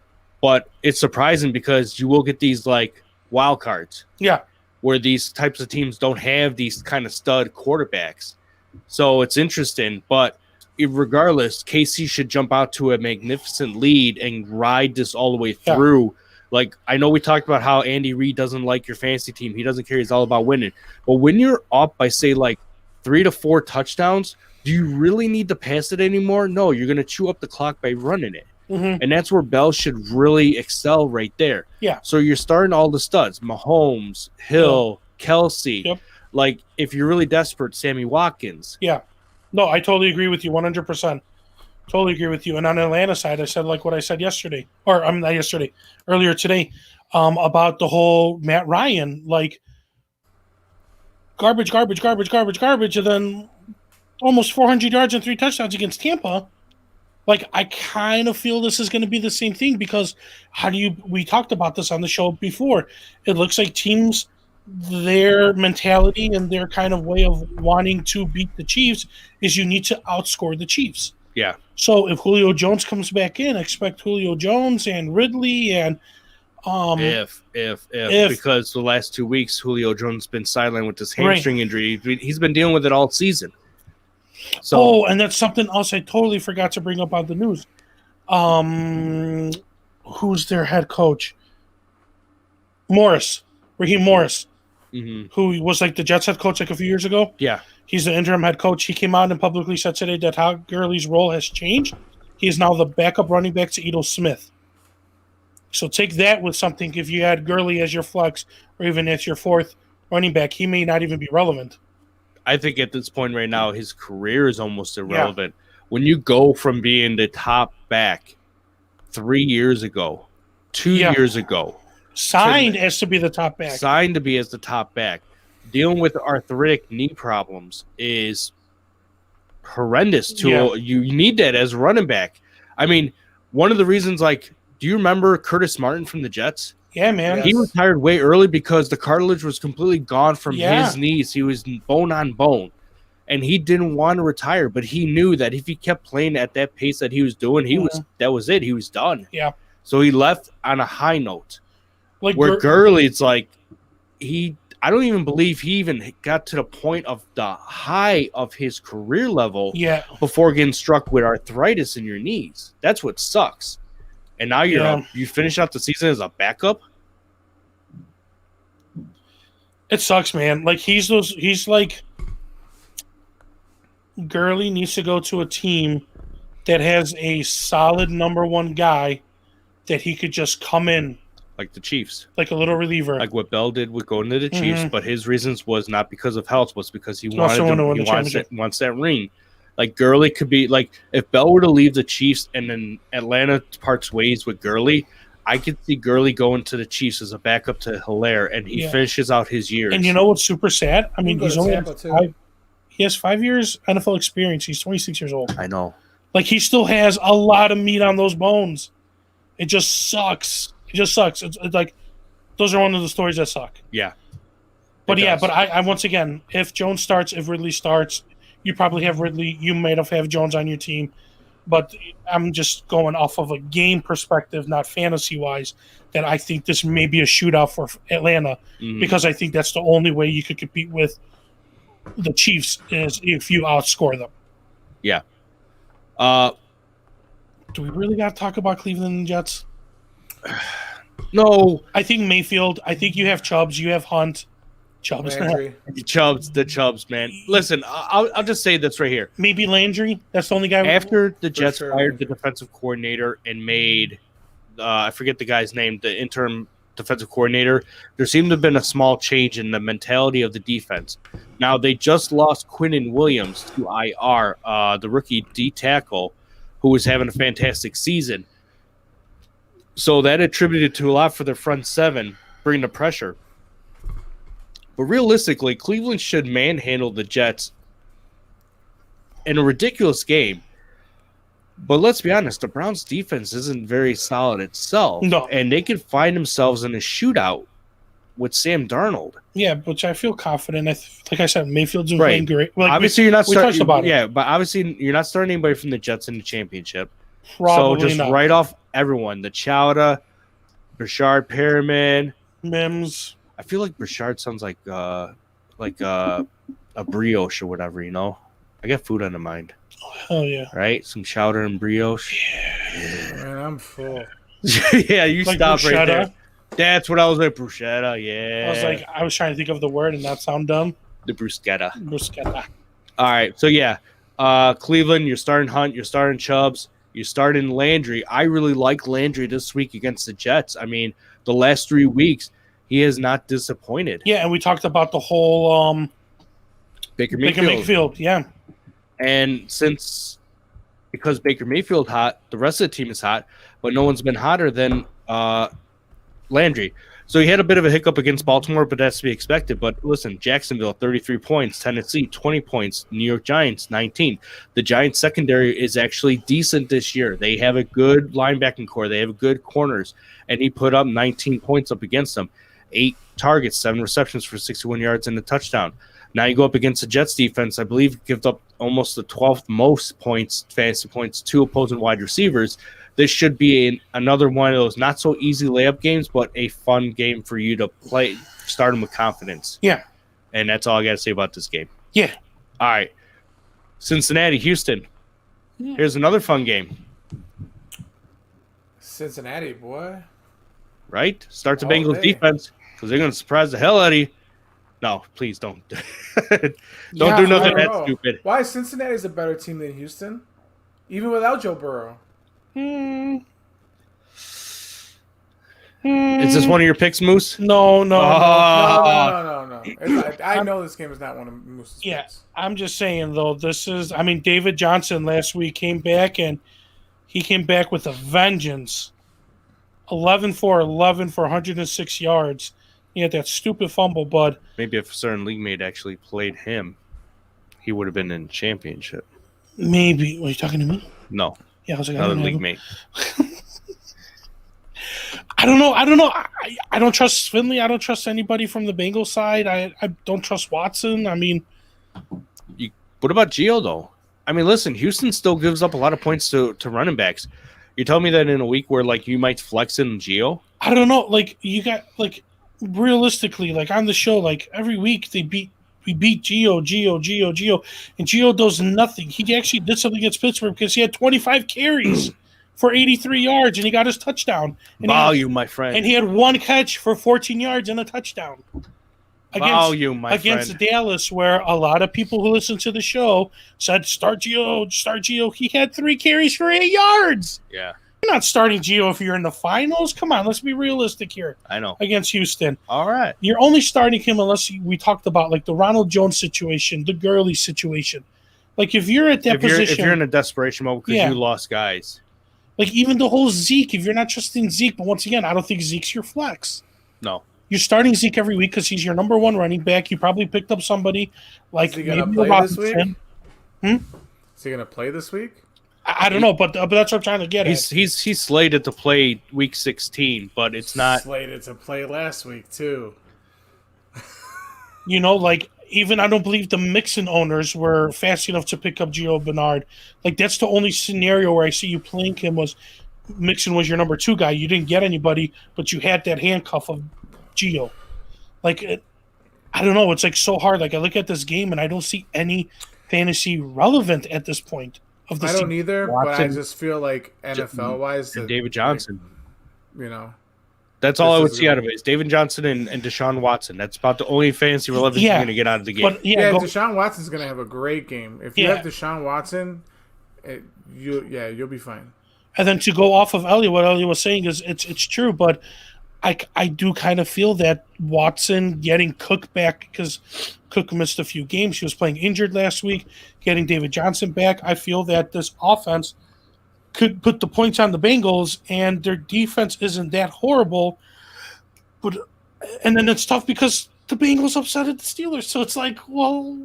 But it's surprising because you will get these like wild cards Yeah. where these types of teams don't have these kind of stud quarterbacks. So it's interesting, but regardless, KC should jump out to a magnificent lead and ride this all the way through. Like, I know we talked about how Andy Reid doesn't like your fantasy team. He doesn't care. He's all about winning. But when you're up by, say, like 3 to 4 touchdowns, do you really need to pass it anymore? No, you're going to chew up the clock by running it. Mm-hmm. And that's where Bell should really excel right there. Yeah. So you're starting all the studs, Mahomes, Hill, Kelsey. Yep. Like, if you're really desperate, Sammy Watkins. Yeah. No, I totally agree with you 100%. Totally agree with you. And on Atlanta side, I said like what I said yesterday, or I'm not yesterday, earlier today, about the whole Matt Ryan, like garbage, and then almost 400 yards and 3 touchdowns against Tampa. Like, I kind of feel this is going to be the same thing because we talked about this on the show before. It looks like teams, their mentality and their kind of way of wanting to beat the Chiefs is you need to outscore the Chiefs. Yeah. So if Julio Jones comes back in, expect Julio Jones and Ridley and if because the last 2 weeks Julio Jones has been sidelined with this hamstring injury. He's been dealing with it all season. So and that's something else I totally forgot to bring up on the news. Who's their head coach? Raheem Morris, who was like the Jets head coach like a few years ago. Yeah. He's the interim head coach. He came out and publicly said today that how Gurley's role has changed. He is now the backup running back to Edo Smith. So take that with something. If you had Gurley as your flex or even as your 4th running back, he may not even be relevant. I think at this point right now, his career is almost irrelevant. Yeah. When you go from being the top back 3 years ago, 2 years ago, signed as to be the top back, dealing with arthritic knee problems is horrendous. You need that as a running back. I mean, one of the reasons, like, do you remember Curtis Martin from the Jets? Yeah, man. He retired way early because the cartilage was completely gone from his knees. He was bone on bone, and he didn't want to retire, but he knew that if he kept playing at that pace that he was doing, that was it. He was done. Yeah. So he left on a high note. Like where Gurley, it's like I don't even believe he even got to the point of the high of his career level before getting struck with arthritis in your knees. That's what sucks. And now you finish out the season as a backup? It sucks, man. Like he's like Gurley needs to go to a team that has a solid number 1 guy that he could just come in. Like the Chiefs. Like a little reliever. Like what Bell did with going to the Chiefs, but his reasons was not because of health, was because he wants that ring. Like Gurley could be like, if Bell were to leave the Chiefs and then Atlanta parts ways with Gurley, I could see Gurley going to the Chiefs as a backup to Hilaire, and he finishes out his years. And you know what's super sad? I mean, he's only he has 5 years NFL experience. He's 26 years old. I know. Like, he still has a lot of meat on those bones. It just sucks. It's like those are one of the stories that suck. Yeah. But I once again, if Jones starts, if Ridley starts, you probably have Ridley. You might have Jones on your team. But I'm just going off of a game perspective, not fantasy-wise, that I think this may be a shootout for Atlanta because I think that's the only way you could compete with the Chiefs is if you outscore them. Yeah. Do we really got to talk about Cleveland and Jets? No. I think Mayfield. I think you have Chubbs. You have Hunt. The Chubbs, man. Listen, I'll just say this right here. Maybe Landry. That's the only guy. After the Jets fired the defensive coordinator and made, I forget the guy's name, the interim defensive coordinator, there seemed to have been a small change in the mentality of the defense. Now, they just lost Quinnen Williams to IR, the rookie D tackle, who was having a fantastic season. So that attributed to a lot for their front seven, bringing the pressure. But realistically, Cleveland should manhandle the Jets in a ridiculous game. But let's be honest, the Browns' defense isn't very solid itself. No. And they could find themselves in a shootout with Sam Darnold. Yeah, which I feel confident. Like I said, Mayfield's doing great. Like obviously, you're not starting. Yeah, but obviously, you're not starting anybody from the Jets in the championship. Probably so just not. write off everyone. The Chowda, Rashard Perriman, Mims. I feel like Burchard sounds like a brioche or whatever, you know? I got food on the mind, Oh yeah. right? Some chowder and brioche. Man, I'm full. Yeah, you Like stop right bruschetta. there. That's what I was like, bruschetta, yeah. I was trying to think of the word and not sound dumb. the bruschetta. Bruschetta. All right, so yeah, Cleveland, you're starting Hunt, you're starting Chubbs, you're starting Landry. I really like Landry this week against the Jets. I mean, the last 3 weeks, he has not disappointed. Yeah, and we talked about the whole Baker Baker Mayfield. Mayfield. Yeah. And because Baker Mayfield hot, the rest of the team is hot, but no one's been hotter than Landry. So he had a bit of a hiccup against Baltimore, but that's to be expected. But listen, Jacksonville, 33 points, Tennessee, 20 points, New York Giants, 19. The Giants secondary is actually decent this year. They have a good linebacking core. They have good corners. And he put up 19 points up against them. 8 targets, 7 receptions for 61 yards and a touchdown. Now you go up against the Jets defense, I believe, gives up almost the 12th most points, fantasy points, to opposing wide receivers. This should be another one of those not so easy layup games, but a fun game for you to play, start them with confidence. Yeah. And that's all I got to say about this game. Yeah. All right. Cincinnati, Houston. Here's another fun game, Cincinnati, boy. right? Start the All Bengals day. defense because they're going to surprise the hell out of you. No, please don't. Don't Yeah, do nothing I don't that know. stupid. Why is Cincinnati a better team than Houston? Even without Joe Burrow. Is this one of your picks, Moose? No. No. I know this game is not one of Moose's Yeah. picks. I'm just saying though, David Johnson last week came back and he came back with a vengeance. 11 for 106 yards. He had that stupid fumble, but Maybe if a certain league mate actually played him, he would have been in the championship. maybe. Were you talking to me? No, Yeah, I was like, I another don't league know. mate. I don't know. I don't trust Finley. I don't trust anybody from the Bengals side. I don't trust Watson. I mean, What about Gio, though? I mean, listen, Houston still gives up a lot of points to running backs. You're telling me that in a week where, like, you might flex in Gio? I don't know. Like, you got, like, realistically, like, on the show, like, every week we beat Gio, and Gio does nothing. He actually did something against Pittsburgh because he had 25 carries for 83 yards, and he got his touchdown. And Volume, my friend. and he had one catch for 14 yards and a touchdown. Volume, my Against friend. Dallas, where a lot of people who listen to the show said, start Gio. He had 3 carries for 8 yards. Yeah, You're not starting Gio if you're in the finals. Come on, let's be realistic here. I know. Against Houston, All right. you're only starting him unless we talked about like the Ronald Jones situation, the Gurley situation. Like if you're at that If position, you're in a desperation mode because Yeah. you lost guys. like even the whole Zeke, if you're not trusting Zeke, but once again, I don't think Zeke's your flex. No. You're starting Zeke every week because he's your number 1 running back. You probably picked up somebody like Is he gonna maybe play this week? Robinson. Is he going to play this week? I don't know, but that's what I'm trying to get at. He's slated to play week 16, but it's not. Slated to play last week, too. You know, like even I don't believe the Mixon owners were fast enough to pick up Gio Bernard. Like that's the only scenario where I see you playing him was Mixon was your number 2 guy. You didn't get anybody, but you had that handcuff of Gio. Like I don't know. It's like so hard. Like I look at this game and I don't see any fantasy relevant at this point of the I season. don't either, but I Watson, just feel like NFL-wise, And that, David Johnson. you know, That's all this I would is see real. out of it is David Johnson and Deshaun Watson. That's about the only fantasy relevance Yeah. you're going to get out of the game. But yeah, go, Deshaun Watson's going to have a great game. If you Yeah. have Deshaun Watson, you'll be fine. and then to go off of Elliot, what Elliot was saying is it's true, but I do kind of feel that Watson getting Cook back because Cook missed a few games. He was playing injured last week. Getting David Johnson back, I feel that this offense could put the points on the Bengals, and their defense isn't that horrible. And then it's tough because the Bengals upsetted the Steelers, so it's like, well,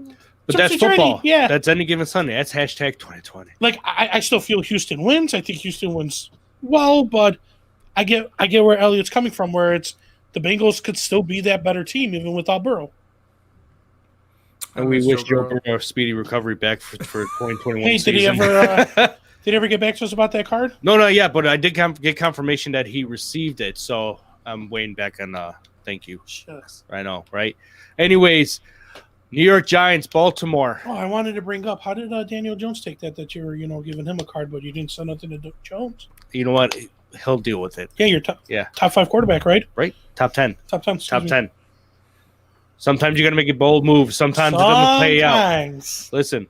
But that's topsy-turvy. football. Yeah. That's any given Sunday. That's hashtag 2020. Like I still feel Houston wins. I think Houston wins well, but I get where Elliot's coming from, where it's the Bengals could still be that better team even without Burrow. And we miss wish Joe Joe Burrow. Burrow a speedy recovery back for 2021 Hey, did he season. ever did he ever get back to us about that card? No, not yet, but I did get confirmation that he received it, so I'm waiting back on Thank you. Shucks. I know, right? Anyways, New York Giants, Baltimore. Oh, I wanted to bring up, how did Daniel Jones take that you were, giving him a card, but you didn't send nothing to Jones? You know what? He'll deal with it. Yeah, you're top 5 quarterback, right? Right? Top 10. Top 10. Top 10. Sometimes you got to make a bold move. Sometimes it doesn't play out. Listen,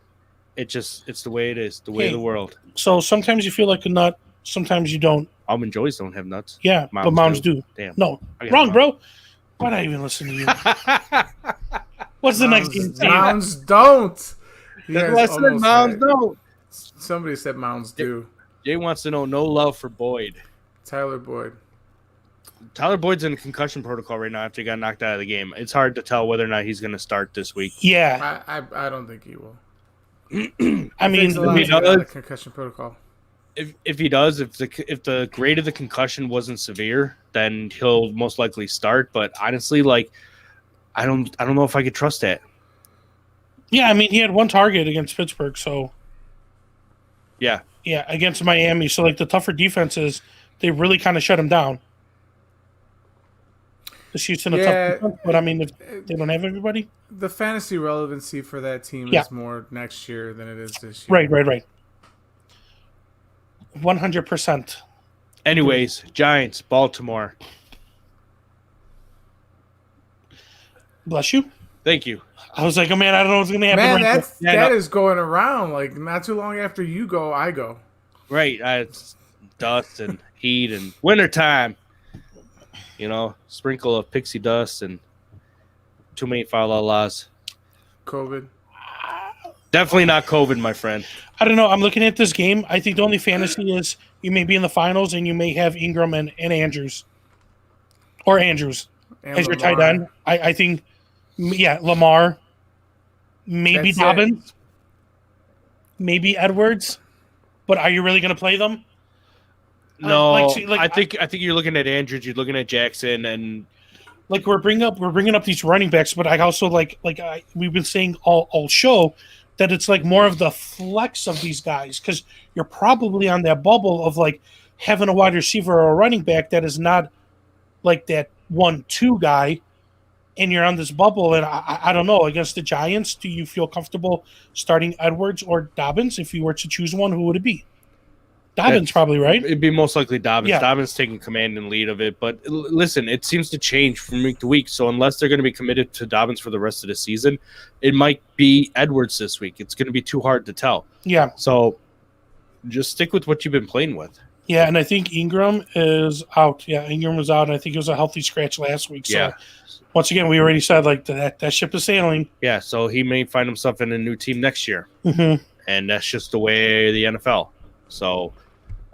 it's the way it is, the way of the world. So sometimes you feel like a nut, sometimes you don't. Almond Joys don't have nuts. Yeah, but moms do. Damn. No, wrong, bro. Why'd I even listen to you? What's the next game? Mounds don't. Mounds don't. Somebody said Mounds do. Jay wants to know no love for Boyd. Tyler Boyd. Tyler Boyd's in concussion protocol right now after he got knocked out of the game. It's hard to tell whether or not he's going to start this week. Yeah. I don't think he will. I mean, if he does, concussion protocol. If he does, if the grade of the concussion wasn't severe, then he'll most likely start. But honestly, I don't know if I could trust that. Yeah, I mean, he had one target against Pittsburgh, so yeah, against Miami. So the tougher defenses, they really kind of shut him down. The Houston a tough defense, but I mean, if they don't have everybody. The fantasy relevancy for that team is more next year than it is this year. Right. 100%. Anyways, Giants, Baltimore. Bless you. Thank you. I was like, oh man, I don't know what's gonna happen. Man, that is going around. Not too long after you go, I go. Right. It's dust and heat and wintertime. Sprinkle of pixie dust and too many fa-la-las. COVID. Definitely not COVID, my friend. I don't know. I'm looking at this game. I think the only fantasy is you may be in the finals and you may have Ingram and Andrews. Or Andrews and as Lamar. Your tight end. I think, Lamar. Maybe that's Dobbins. It. Maybe Edwards. But are you really going to play them? No, I think you're looking at Andrews, you're looking at Jackson, and we're bringing up these running backs, but I also we've been saying all show that it's more of the flex of these guys because you're probably on that bubble of having a wide receiver or a running back that is not that 1-2 guy, and you're on this bubble. And I don't know, against the Giants, do you feel comfortable starting Edwards or Dobbins? If you were to choose one, who would it be? Dobbins, probably, right? It'd be most likely Dobbins. Yeah. Dobbins taking command and lead of it. But listen, it seems to change from week to week. So unless they're going to be committed to Dobbins for the rest of the season, it might be Edwards this week. It's going to be too hard to tell. Yeah. So just stick with what you've been playing with. Yeah, and I think Ingram is out. Yeah, Ingram was out. And I think it was a healthy scratch last week. So once again, we already said that ship is sailing. Yeah, so he may find himself in a new team next year. Mm-hmm. And that's just the way of the NFL. So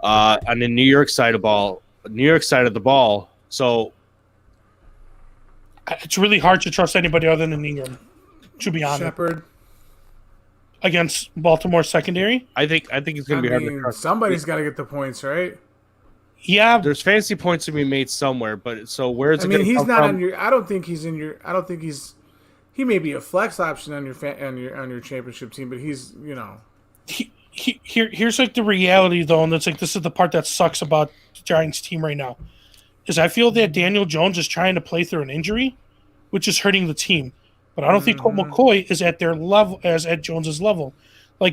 on the New York side of the ball, so it's really hard to trust anybody other than Ingram, to be honest. Shepard against Baltimore secondary. I think it's going to be hard to trust. Somebody's got to get the points, right? Yeah, there's fantasy points to be made somewhere, but so where's it going to come from? He's not on your. I don't think he's in your. I don't think he's. He may be a flex option on your championship team, but he's Here's the reality though, and this is the part that sucks about the Giants team right now, is I feel that Daniel Jones is trying to play through an injury, which is hurting the team. But I don't think Colt McCoy is at their level as at Jones's level.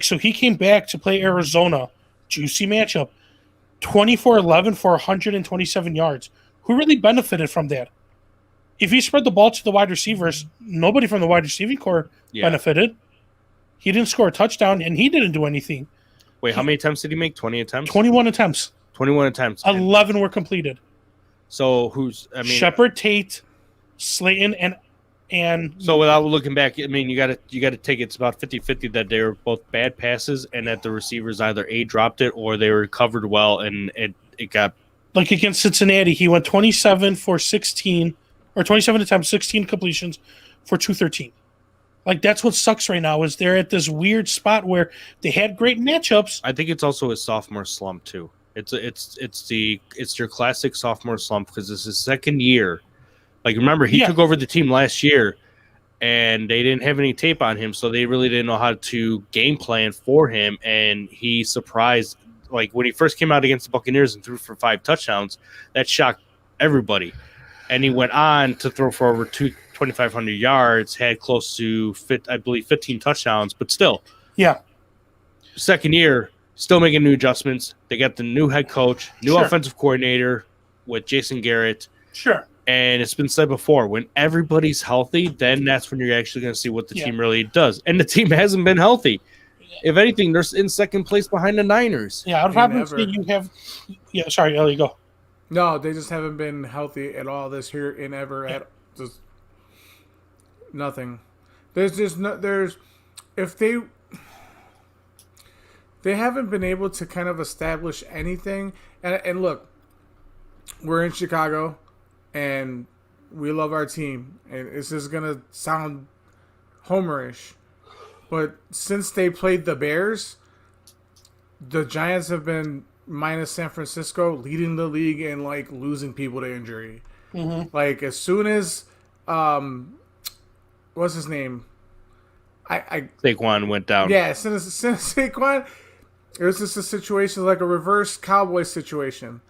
So he came back to play Arizona, juicy matchup, 24-11 for 127 yards. Who really benefited from that? If he spread the ball to the wide receivers, nobody from the wide receiving core benefited. He didn't score a touchdown, and he didn't do anything. Wait, how many attempts did he make? 20 attempts? 21 attempts. 21 attempts. 11 were completed. So Shepard, Tate, Slayton, and so without looking back, you got to take it's about 50-50 that they were both bad passes and that the receivers either dropped it or they were covered well and it got against Cincinnati, he went 27 for 16 or 27 attempts, 16 completions for 213. That's what sucks right now is they're at this weird spot where they had great matchups. I think it's also his sophomore slump too. It's your classic sophomore slump because it's his second year. Remember, he took over the team last year, and they didn't have any tape on him, so they really didn't know how to game plan for him. And he surprised, when he first came out against the Buccaneers and threw for 5 touchdowns, that shocked everybody. and he went on to throw for over 2,500 yards, had close to 15 touchdowns, but still, Yeah. second year, still making new adjustments. They got the new head coach, new Sure. offensive coordinator with Jason Garrett. Sure. And it's been said before, when everybody's healthy, then that's when you're actually going to see what the Yeah. team really does. And the team hasn't been healthy. If anything, they're in second place behind the Niners. Yeah, I'd Ain't probably never. say you have. Yeah, sorry, Ellie, go. No, they just haven't been healthy at all this year and ever at just nothing. There's just no if they haven't been able to kind of establish anything. And look, we're in Chicago, and we love our team, and it's just gonna sound homerish, but since they played the Bears, the Giants have been minus San Francisco leading the league and like losing people to injury. Like as soon as what's his name? I Saquon went down. yeah, since Saquon, it was just a situation like a reverse Cowboys situation.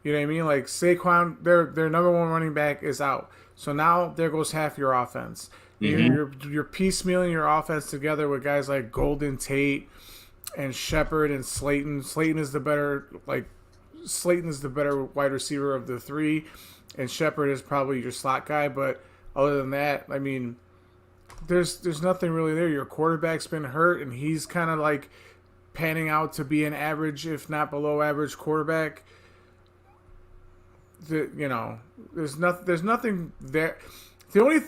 You know what I mean? Like Saquon, their number one running back is out, so now there goes half your offense. You're piecemealing your offense together with guys like Golden Tate and Shepard and Slayton. Slayton is the better wide receiver of the three, and Shepard is probably your slot guy. But other than that, I mean, there's nothing really there. Your quarterback's been hurt, and he's kind of like panning out to be an average, if not below average quarterback. There's nothing there. The only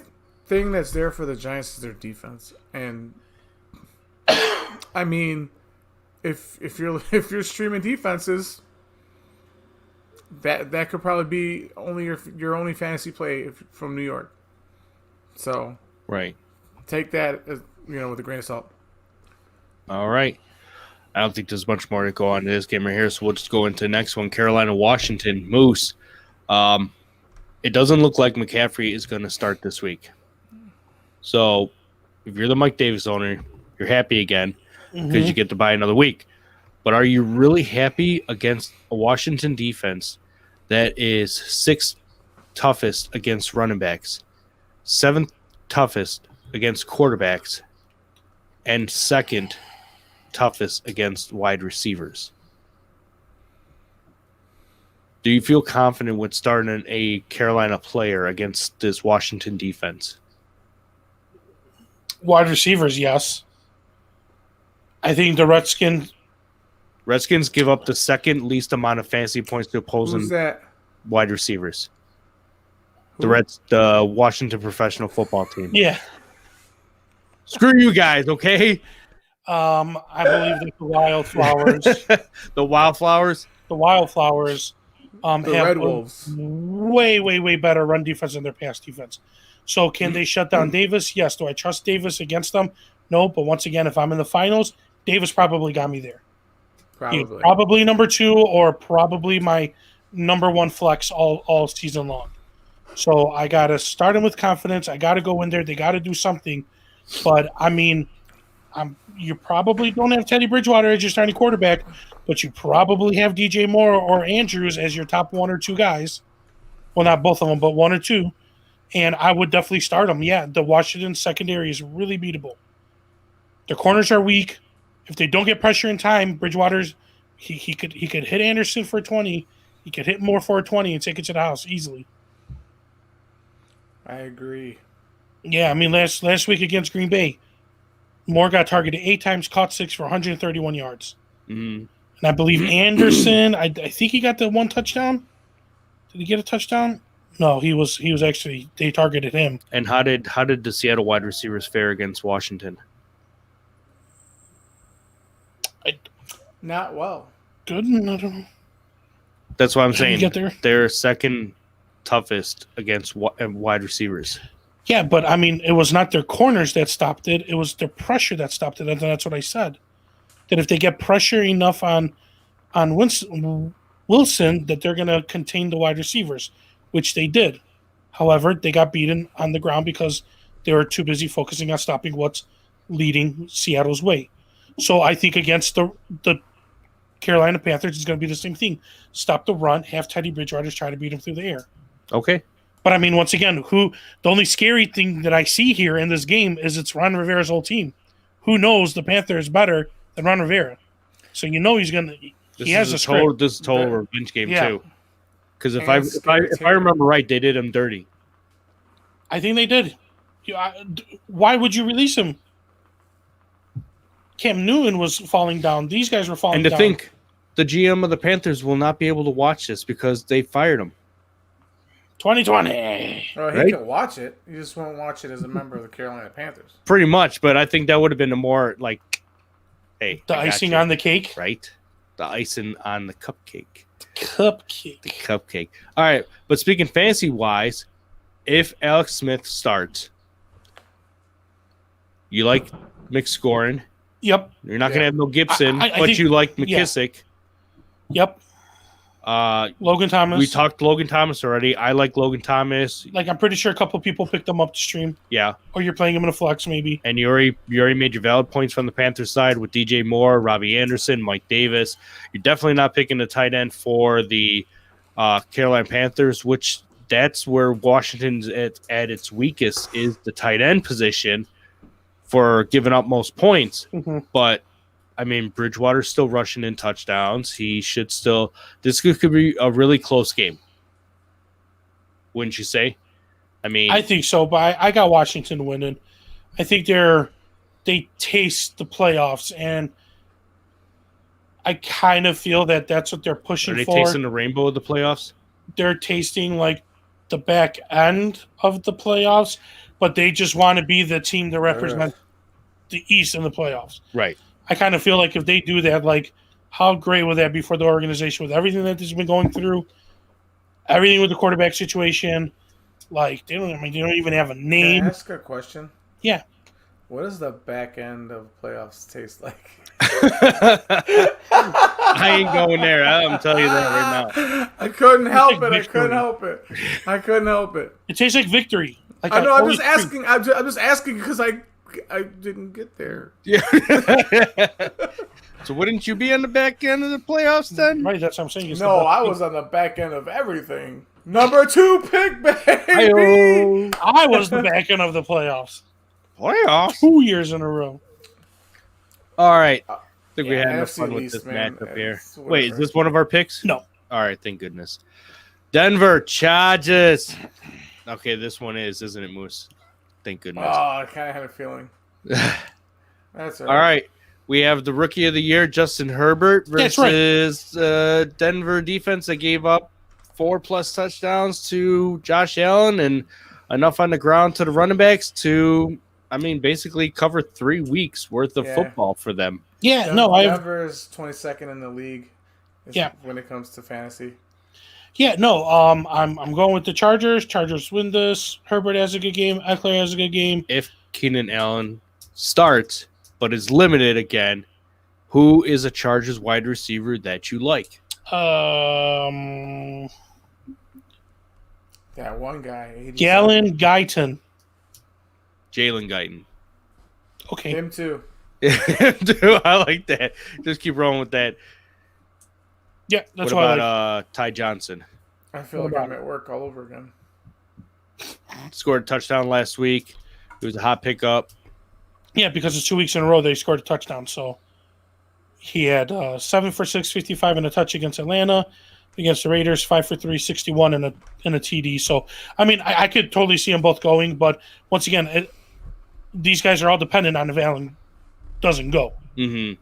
thing that's there for the Giants is their defense, and I mean, if you're streaming defenses, that could probably be only your only fantasy play from New York. So Right. take that as, with a grain of salt. All right. I don't think there's much more to go on to this game right here, so we'll just go into the next one. Carolina, Washington, Moose. It doesn't look like McCaffrey is going to start this week. So if you're the Mike Davis owner, you're happy again because you get to buy another week. But are you really happy against a Washington defense that is sixth toughest against running backs, seventh toughest against quarterbacks, and second toughest against wide receivers? Do you feel confident with starting a Carolina player against this Washington defense? Wide receivers, yes. I think the Redskins. Give up the second least amount of fantasy points to Who's opposing that? wide receivers. The Washington professional football team. Yeah. Screw you guys, okay? I believe that the Wildflowers. The Wildflowers. The have Red a Wolves. way, way, way better run defense than their pass defense. So can they shut down Davis? Yes. Do I trust Davis against them? No. But once again, if I'm in the finals, Davis probably got me there. He's Probably. probably number 2 or probably my number 1 flex all season long. So I got to start him with confidence. I got to go in there. They got to do something. But, I mean, you probably don't have Teddy Bridgewater as your starting quarterback, but you probably have DJ Moore or Andrews as your top 1 or 2 guys. Well, not both of them, but 1 or 2. And I would definitely start them. Yeah, the Washington secondary is really beatable. Their corners are weak. If they don't get pressure in time, Bridgewater's he could hit Anderson for 20. He could hit Moore for 20 and take it to the house easily. I agree. Yeah, I mean last week against Green Bay, Moore got targeted 8 times, caught 6 for 131 yards. Mm. And I believe Anderson, I think he got the 1 touchdown. Did he get a touchdown? No, he was actually, they targeted him. And how did the Seattle wide receivers fare against Washington? Not well. Good. I don't know. That's what I'm How did you saying. get there? They're second toughest against wide receivers. Yeah, but I mean, it was not their corners that stopped it. It was their pressure that stopped it. And that's what I said. That if they get pressure enough on Wilson, that they're going to contain the wide receivers, which they did. However, they got beaten on the ground because they were too busy focusing on stopping what's leading Seattle's way. So I think against the Carolina Panthers, it's going to be the same thing. Stop the run, have Teddy Bridgewater try to beat him through the air. Okay. But I mean, once again, the only scary thing that I see here in this game is it's Ron Rivera's whole team. Who knows the Panthers better than Ron Rivera? So he's gonna. He has a script. This is a total revenge game too. Because if And I remember right, they did him dirty. I think they did. Why would you release him? Cam Newton was falling down. These guys were falling down. And to think, the GM of the Panthers will not be able to watch this because they fired him. 2020. Well, he can watch it. You just won't watch it as a member of the Carolina Panthers. Pretty much, but I think that would have been a more like, hey, The icing on the cake. right? The icing on the cupcake. Cupcake. The cupcake. All right, but speaking fantasy wise, if Alex Smith starts, you like McScorin. Yep. You're not going to have no Gibson, I but think- you like McKissick. Yep. Logan Thomas. We talked Logan Thomas already. I like Logan Thomas. Like, I'm pretty sure a couple people picked him up to stream. Yeah. Or you're playing him in a flex, maybe. And you already made your valid points from the Panthers side with DJ Moore, Robbie Anderson, Mike Davis. You're definitely not picking the tight end for the Carolina Panthers, which that's where Washington's at its weakest is the tight end position for giving up most points. Mm-hmm. But I mean, Bridgewater's still rushing in touchdowns. He should still. This could be a really close game, wouldn't you say? I mean, I think so, but I got Washington winning. I think they taste the playoffs, and I kind of feel that that's what they're pushing are they for. tasting the rainbow of the playoffs? They're tasting like the back end of the playoffs, but they just want to be the team that represent the East in the playoffs. Right. I kind of feel like if they do that, like, how great would that be for the organization with everything that has been going through, everything with the quarterback situation? Like, they don't even have a Can name. I ask a question? Yeah. What does the back end of playoffs taste like? I ain't going there. I'm telling you that right now. I couldn't help it. I Victory. couldn't help it. I couldn't help it. It tastes like victory. Like I know. I'm just 43. asking. I'm just asking because I didn't get there. Yeah. So wouldn't you be on the back end of the playoffs then? Right, that's what I'm saying. It's No, the- I was on the back end of everything. Number 2 pick, baby. Hi-yo. I was the back end of the playoffs Playoffs. 2 years in a row. All right. I think we Yeah, had enough NFC fun with East, this man. matchup here. It's Wait, is whatever. this one of our picks? No. All right, thank goodness. Denver Chargers. Okay, this one is, isn't it, Moose? Thank goodness. Oh, I kind of had a feeling. That's All right. We have the rookie of the year, Justin Herbert, That's right. versus Denver defense that gave up 4+ touchdowns to Josh Allen and enough on the ground to the running backs to, I mean, basically cover 3 weeks worth of Yeah. football for them. Yeah, no, Denver is 22nd in the league. Yeah. When it comes to fantasy. I'm going with the Chargers. Chargers win this. Herbert has a good game. Eckler has a good game. If Keenan Allen starts but is limited again, who is a Chargers wide receiver that you like? That That one guy. 87. Galen Guyton. Jalen Guyton. Okay. Him too. Dude, I like that. Just keep rolling with that. Yeah, that's What why about Ty Johnson? I feel What like I'm about at work all over again. Scored a touchdown last week. It was a hot pickup. Yeah, because it's 2 weeks in a row they scored a touchdown. So he had 7 for 655 and a touch against Atlanta. Against the Raiders, 5 for 361 and a TD. So I mean, I could totally see them both going, but once again, these guys are all dependent on if Allen doesn't go. Mm-hmm.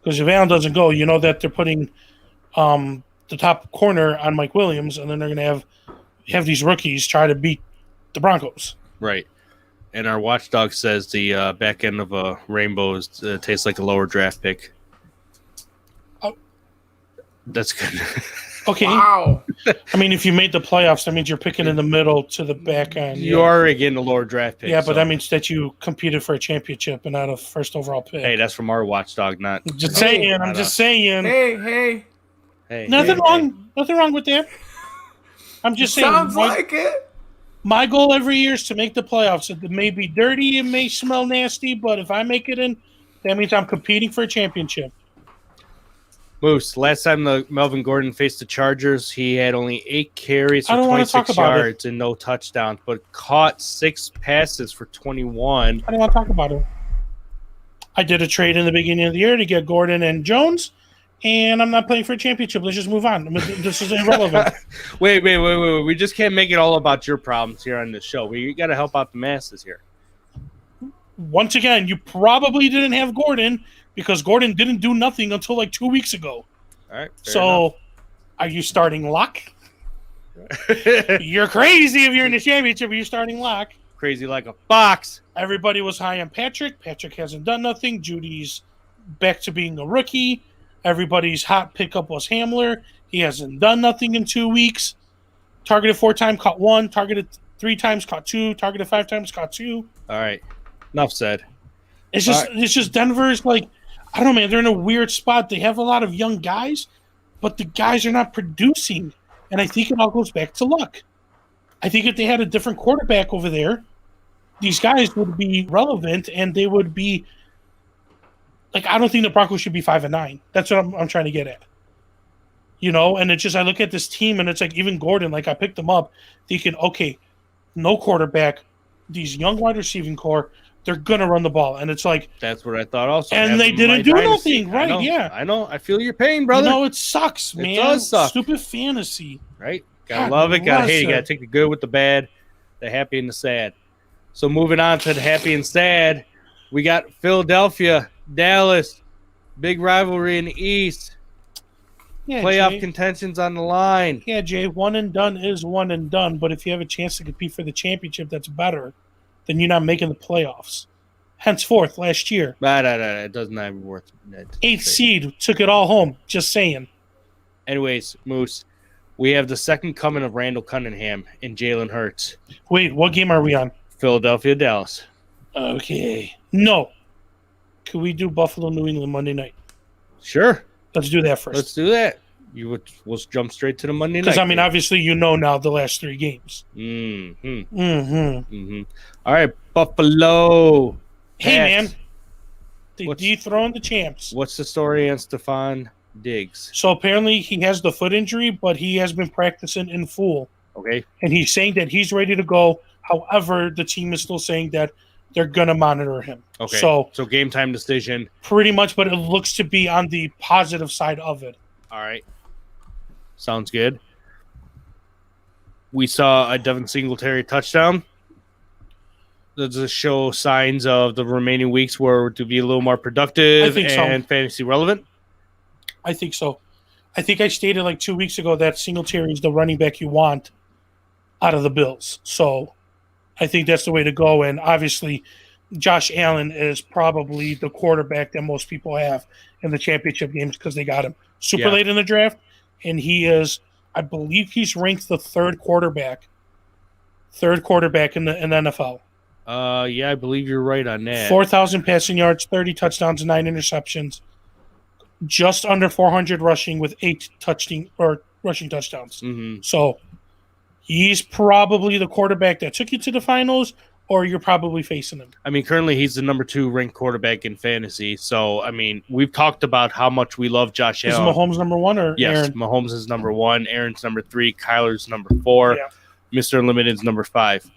Because if Allen doesn't go, you know that they're putting the top corner on Mike Williams, and then they're going to have these rookies try to beat the Broncos. Right. And our watchdog says the back end of a rainbow tastes like a lower draft pick. Oh. That's good. Okay. Wow. I mean, if you made the playoffs, that means you're picking in the middle to the back end. You yeah. are already getting a lower draft pick. Yeah, but so- that means that you competed for a championship and not a first overall pick. Hey, that's from our watchdog, not. Just saying. I'm not just us. saying. Hey. Hey, Nothing hey, wrong. Nothing wrong with that. I'm just saying. Sounds like it. My goal every year is to make the playoffs. It may be dirty, it may smell nasty, but if I make it in, that means I'm competing for a championship. Moose, last time the Melvin Gordon faced the Chargers, he had only 8 carries I for don't wanna talk 26 about it. yards and no touchdowns, but caught 6 passes for 21. I don't want to talk about it. I did a trade in the beginning of the year to get Gordon and Jones, and I'm not playing for a championship. Let's just move on. I mean, this is irrelevant. Wait. We just can't make it all about your problems here on this show. We got to help out the masses here. Once again, you probably didn't have Gordon because Gordon didn't do nothing until like 2 weeks ago. All right. So, are you starting Luck? You're crazy if you're in the championship. You're starting Luck. Crazy like a fox. Everybody was high on Patrick. Patrick hasn't done nothing. Judy's back to being a rookie. Everybody's hot pickup was Hamler. He hasn't done nothing in 2 weeks. Targeted 4 times, caught 1. Targeted 3 times, caught 2. Targeted 5 times, caught 2. All right. Enough said. It's just Denver's like, I don't know, man. They're in a weird spot. They have a lot of young guys, but the guys are not producing. And I think it all goes back to luck. I think if they had a different quarterback over there, these guys would be relevant and they would be like, I don't think the Broncos should be 5-9. That's what I'm trying to get at. You know, and it's just, I look at this team and it's like, even Gordon, like I picked them up thinking, okay, no quarterback, these young wide receiving core, they're going to run the ball. And it's like, that's what I thought also. And they didn't do nothing, right? Yeah. I know. I feel your pain, brother. You know, it sucks, man. It does suck. Stupid fantasy. Right? Gotta God love it. Gotta hate it. bless Gotta it. take the good with the bad, the happy and the sad. So moving on to the happy and sad, we got Philadelphia, Dallas, big rivalry in the East. Yeah, Playoff Jay. contentions on the line. Yeah, Jay, one and done is one and done. But if you have a chance to compete for the championship, that's better than you're not making the playoffs. Henceforth, last year, No, it doesn't have worth it. 8th seed took it all home. Just saying. Anyways, Moose, we have the second coming of Randall Cunningham and Jalen Hurts. Wait, what game are we on? Philadelphia, Dallas. Okay. No. Could we do Buffalo, New England Monday night? Sure. Let's do that first. Let's do that. We'll jump straight to the Monday night. Because, I mean, game. obviously, you know now the last 3 games. Mm-hmm. Mm-hmm. Mm-hmm. All right, Buffalo. Hey, Pats. man. They dethroned the champs. What's the story on Stephon Diggs? So apparently he has the foot injury, but he has been practicing in full. Okay. And he's saying that he's ready to go. However, the team is still saying that they're going to monitor him. Okay. So So game time decision. pretty much, but it looks to be on the positive side of it. All right. Sounds good. We saw a Devin Singletary touchdown. Does this show signs of the remaining weeks were to be a little more productive I think so. and fantasy relevant? I think so. I think I stated like 2 weeks ago that Singletary is the running back you want out of the Bills. So I think that's the way to go. And obviously, Josh Allen is probably the quarterback that most people have in the championship games because they got him super Yeah. late in the draft. And he is, I believe he's ranked the third quarterback in the NFL. Yeah, I believe you're right on that. 4,000 passing yards, 30 touchdowns, 9 interceptions. Just under 400 rushing with 8 rushing touchdowns. Mm-hmm. So he's probably the quarterback that took you to the finals, or you're probably facing him. I mean, currently he's the number 2 ranked quarterback in fantasy. So, I mean, we've talked about how much we love Josh Is Allen. Mahomes number 1 or Yes, Aaron? Mahomes is number 1, Aaron's number 3, Kyler's number 4, Yeah. Mr. Unlimited's number 5.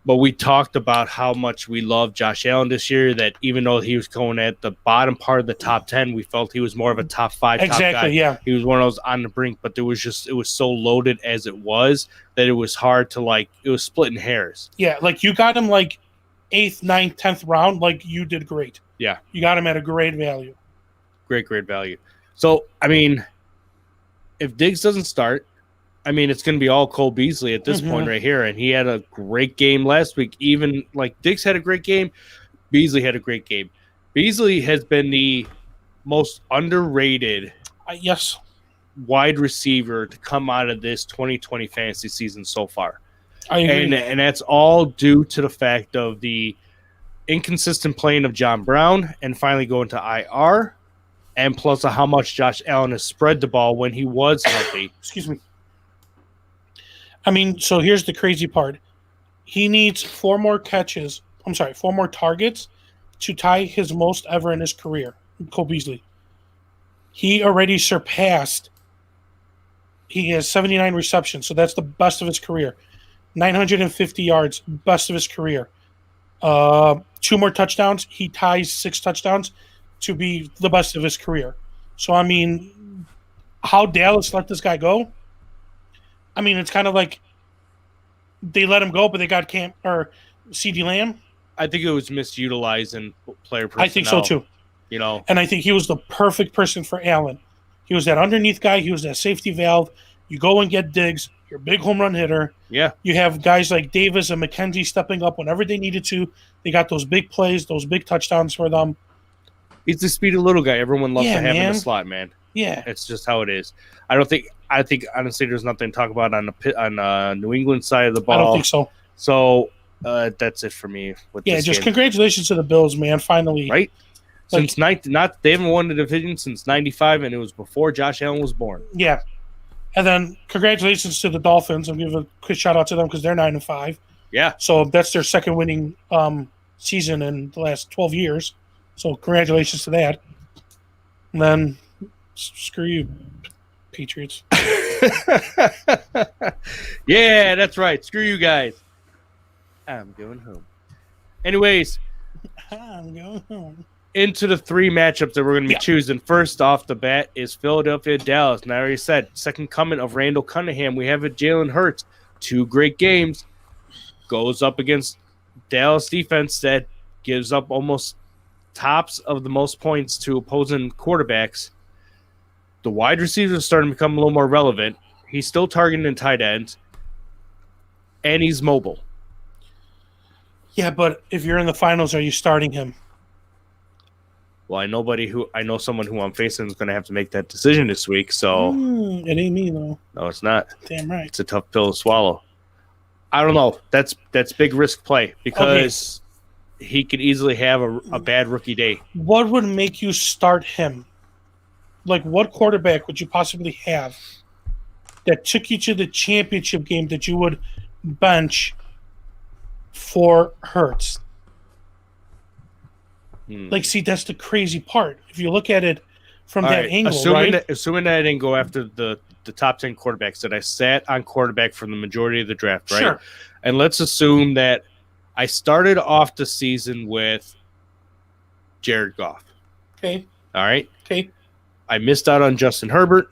But we talked about how much we love Josh Allen this year, that even though he was going at the bottom part of the top 10, we felt he was more of a top 5 top guy. Exactly, yeah. He was one of those on the brink, but it was so loaded as it was that it was hard to it was splitting hairs. Yeah, like you got him like 8th, 9th, 10th round. Like you did great. Yeah. You got him at a great value. Great value. So, I mean, if Diggs doesn't start, I mean, it's going to be all Cole Beasley at this Mhm. point right here. And he had a great game last week. Even like Diggs had a great game, Beasley had a great game. Beasley has been the most underrated Yes. wide receiver to come out of this 2020 fantasy season so far. I agree. And that's all due to the fact of the inconsistent playing of John Brown and finally going to IR, and plus how much Josh Allen has spread the ball when he was healthy. Excuse me. I mean, so here's the crazy part. He needs 4 more targets to tie his most ever in his career. Cole Beasley. he already surpassed. He has 79 receptions, so that's the best of his career. 950 yards, best of his career. 2 more touchdowns. He ties 6 touchdowns to be the best of his career. So, I mean, how Dallas let this guy go? I mean, it's kind of like they let him go, but they got CeeDee Lamb. I think it was misutilized in player personnel. I think so too. You know, And I think he was the perfect person for Allen. He was that underneath guy. He was that safety valve. You go and get Diggs. You're a big home run hitter. yeah. You have guys like Davis and McKenzie stepping up whenever they needed to. They got those big plays, those big touchdowns for them. He's the speedy little guy. Everyone loves Yeah, to have in man. the slot, man. Yeah. It's just how it is. I think honestly, there's nothing to talk about on the New England side of the ball. I don't think so. So that's it for me. With Yeah, this just game. congratulations to the Bills, man. Finally. Right? Like- Since they haven't won the division since '95, and it was before Josh Allen was born. Yeah. And then congratulations to the Dolphins. I'm giving a quick shout out to them because they're 9-5. Yeah, So that's their second winning season in the last 12 years. So congratulations to that. And then screw you, Patriots. yeah, that's right. Screw you guys. I'm going home. Anyways, I'm going home. into the 3 matchups that we're going to be choosing. First off the bat is Philadelphia Dallas. And I already said, second coming of Randall Cunningham. We have a Jalen Hurts. 2 great games. Goes up against Dallas defense that gives up almost tops of the most points to opposing quarterbacks. The wide receivers are starting to become a little more relevant. He's still targeting tight ends. And he's mobile. Yeah, but if you're in the finals, are you starting him? Well, I know someone who I'm facing is going to have to make that decision this week. So It ain't me, though. no, it's not. Damn right. It's a tough pill to swallow. I don't know. That's big risk play because he could easily have a bad rookie day. What would make you start him? Like, what quarterback would you possibly have that took you to the championship game that you would bench for Hurts? Like, see, that's the crazy part. If you look at it from All that right, angle, assuming right? that I didn't go after the top 10 quarterbacks, that I sat on quarterback for the majority of the draft, right? Sure. And let's assume that I started off the season with Jared Goff. Okay. All right. Okay. I missed out on Justin Herbert.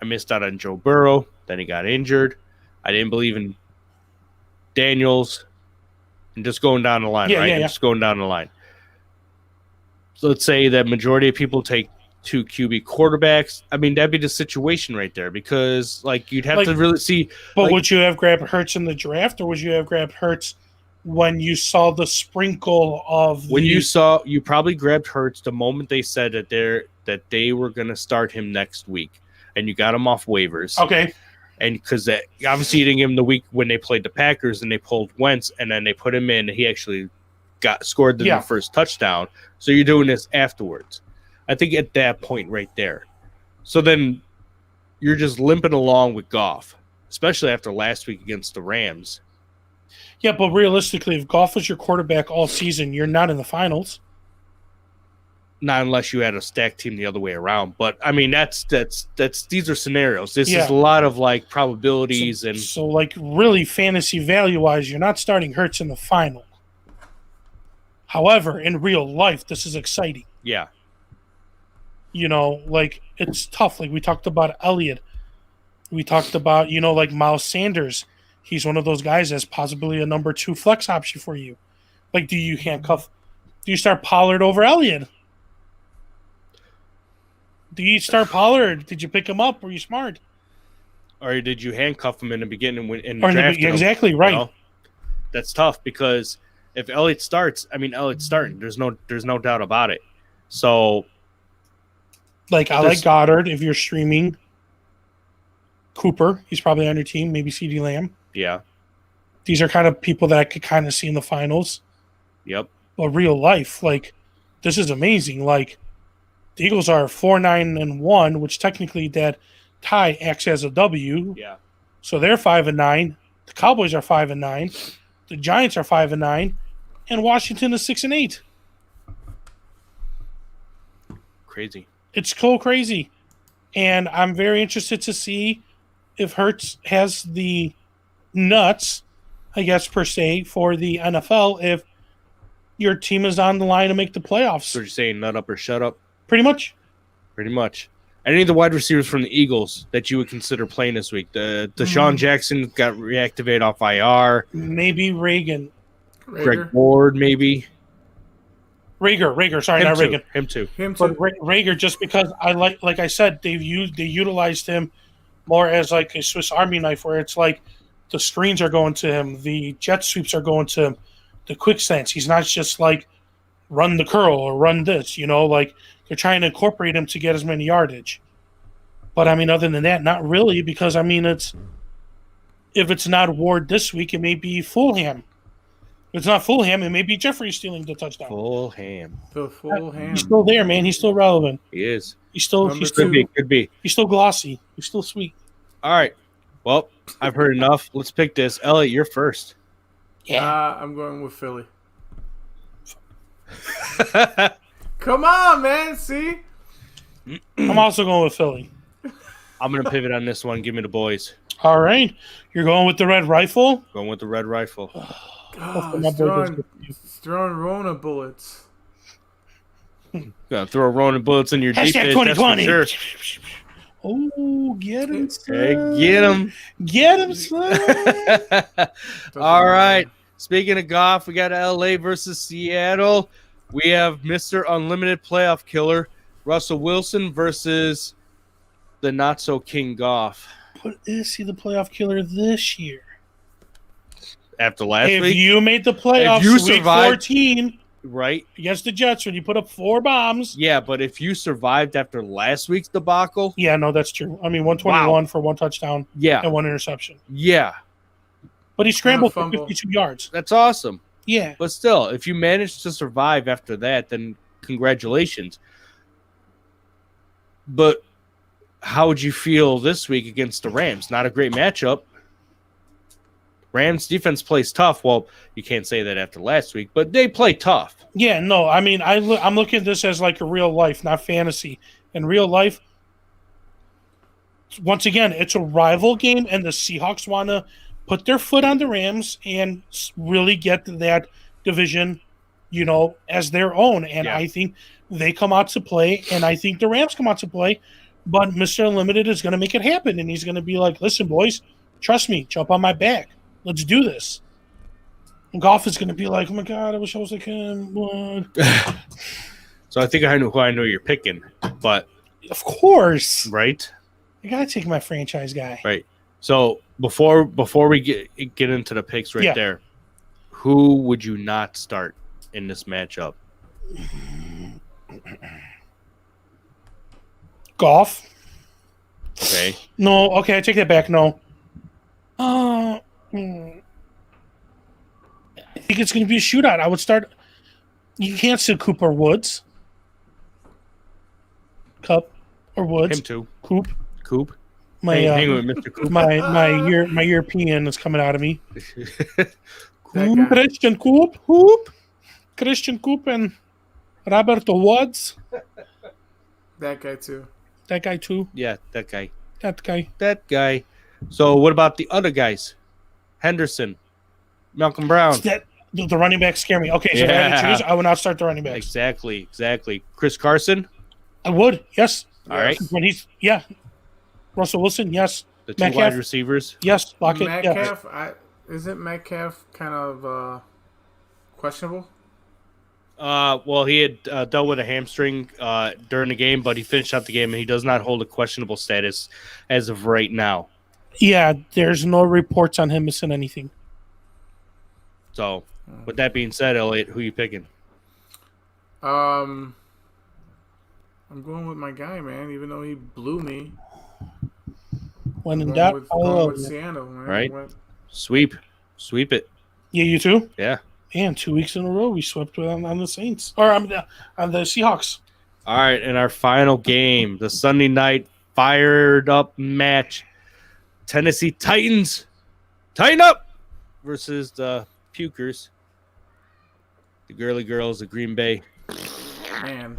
I missed out on Joe Burrow. Then he got injured. I didn't believe in Daniels. And just going down the line, Yeah, right? yeah, yeah. Just going down the line. So let's say that majority of people take 2 QB quarterbacks. I mean, that'd be the situation right there because, like, you'd have to really see. But like, would you have grabbed Hurts in the draft, or would you have grabbed Hurts when you saw the sprinkle of when you probably grabbed Hurts the moment they said that they were going to start him next week, and you got him off waivers. Okay. And because obviously you didn't give him the week when they played the Packers and they pulled Wentz, and then they put him in, and he actually scored the first touchdown. So you're doing this afterwards. I think at that point right there. So then you're just limping along with Goff, especially after last week against the Rams. Yeah, but realistically, if Goff was your quarterback all season, you're not in the finals. Not unless you had a stacked team the other way around. But I mean, that's these are scenarios. This is a lot of like probabilities so like really fantasy value wise, you're not starting Hurts in the final. However, in real life, this is exciting. yeah. You know, like it's tough. Like we talked about Elliott. We talked about, like Miles Sanders. He's one of those guys that's possibly a number 2 flex option for you. Like, do you start Pollard over Elliott? Do you start Pollard? Did you pick him up? Were you smart? Or did you handcuff him in the beginning in Or drafting him? exactly right. You know? That's tough because if Elliott starts, I mean Elliott's starting. There's no doubt about it. So Like I like Goddard if you're streaming. Cooper, he's probably on your team. Maybe CeeDee Lamb. yeah. These are kind of people that I could kind of see in the finals. Yep. But real life, like this is amazing. Like the Eagles are 4-9-1, which technically that tie acts as a W. Yeah. So they're 5-9. The Cowboys are 5-9. The Giants are 5-9, and Washington is 6-8. Crazy. It's so crazy. And I'm very interested to see if Hurts has the nuts, I guess, per se, for the NFL if your team is on the line to make the playoffs. So you're saying nut up or shut up? Pretty much. Pretty much. Any of the wide receivers from the Eagles that you would consider playing this week? The Deshaun Jackson got reactivated off IR. Maybe Reagan. Greg Ward, maybe. Rager. Sorry, Him not too. Reagan. Him too. But Rager, just because like I said, they utilized him more as like a Swiss Army knife, where it's like the screens are going to him, the jet sweeps are going to him, the quick stance. He's not just like run the curl or run this, like they're trying to incorporate him to get as many yardage. But I mean, other than that, not really, because I mean, if it's not Ward this week, it may be Fulham. If it's not Fulham, it may be Jeffrey stealing the touchdown. Fulham. The full hand. He's still there, man. He's still relevant. He is. Could be. He's still glossy. He's still sweet. All right. Well, I've heard enough. Let's pick this. Elliot, you're first. Yeah. I'm going with Philly. Come on, man. See? I'm also going with Philly. I'm going to pivot on this one. Give me the boys. All right. You're going with the Red Rifle? Going with the Red Rifle. It's throwing Rona bullets. Gonna throw Ronan bullets in your Hashtag defense. 2020. That's for sure. Oh, get him, son. Hey, get him. Get him, son. All right. Speaking of golf, we got LA versus Seattle. We have Mr. Unlimited Playoff Killer, Russell Wilson versus the not so king Goff. But is he the playoff killer this year? After last If week, you made the playoffs you week survived- 14 right? against the Jets when you put up 4 bombs. Yeah, but if you survived after last week's debacle, Yeah, no, that's true. I mean, 121 for 1 touchdown yeah, and 1 interception. yeah, But he scrambled for fumble. 52 yards. that's awesome. Yeah. But still, if you managed to survive after that, then congratulations. But how would you feel this week against the Rams? Not a great matchup. Rams defense plays tough. Well, you can't say that after last week, but they play tough. Yeah, no, I mean, I'm looking at this as like a real life, not fantasy. In real life, once again, it's a rival game, and the Seahawks want to put their foot on the Rams and really get that division, as their own. And Yeah. I think they come out to play, and I think the Rams come out to play. But Mr. Unlimited is going to make it happen, and he's going to be like, listen, boys, trust me, jump on my back. Let's do this. And Goff is going to be like, oh, my God, I wish I was like him. What? So I think I know who I know you're picking, but Of course. right? I got to take my franchise guy. Right. So before we get into the picks right Yeah. there, who would you not start in this matchup? Goff. Okay. No, okay, I take that back. No. I think it's going to be a shootout. I would start. You can't sit Cooper Woods. Cup or Woods. Him too. Coop. Coop. My Hang with Mr. Coop. my European is coming out of me. That guy. Christian Coop, Christian Coop, and Roberto Woods. That guy too. That guy too. Yeah, that guy. That guy. That guy. So what about the other guys? Henderson, Malcolm Brown. That the running backs scare me. Okay, so if I had to choose, I would not start the running backs. Exactly. Chris Carson. I would, yes. All right. When Russell Wilson, yes. The two Metcalf? wide receivers. Yes, Lockett, yeah. Metcalf, isn't Metcalf kind of questionable? Well, he had dealt with a hamstring during the game, but he finished out the game, and he does not hold a questionable status as of right now. Yeah, there's no reports on him missing anything. So, with that being said, Elliot, who you picking? I'm going with my guy, man. Even though he blew me, When in going doubt, with, follow going up. with Seattle, man. Right. What- Sweep it. Yeah, you too? Yeah. Man, 2 weeks in a row we swept on the Saints. Or on the Seahawks. All right, and our final game, the Sunday night fired up match, Tennessee Titans, tighten up versus the Pukers, the girly girls of Green Bay. Man,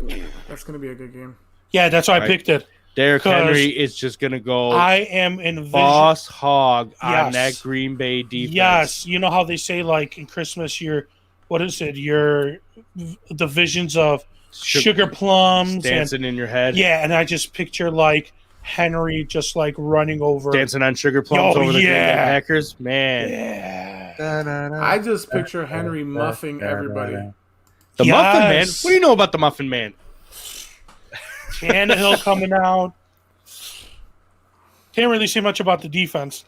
that's gonna be a good game. Yeah, that's why I Right. picked it. Derrick 'Cause Henry is just going to go I am envisioning. boss hog on Yes. that Green Bay defense. Yes, you know how they say like in Christmas, what is it? The visions of sugar plums dancing in your head. Yeah, and I just picture like Henry just like running over. Dancing on sugar plums Oh, over the Green Bay yeah. Packers. Man. Yeah. I just picture Henry muffing everybody. The Muffin Man? Yes. What do you know about the Muffin Man? Tannehill coming out. Can't really say much about the defense.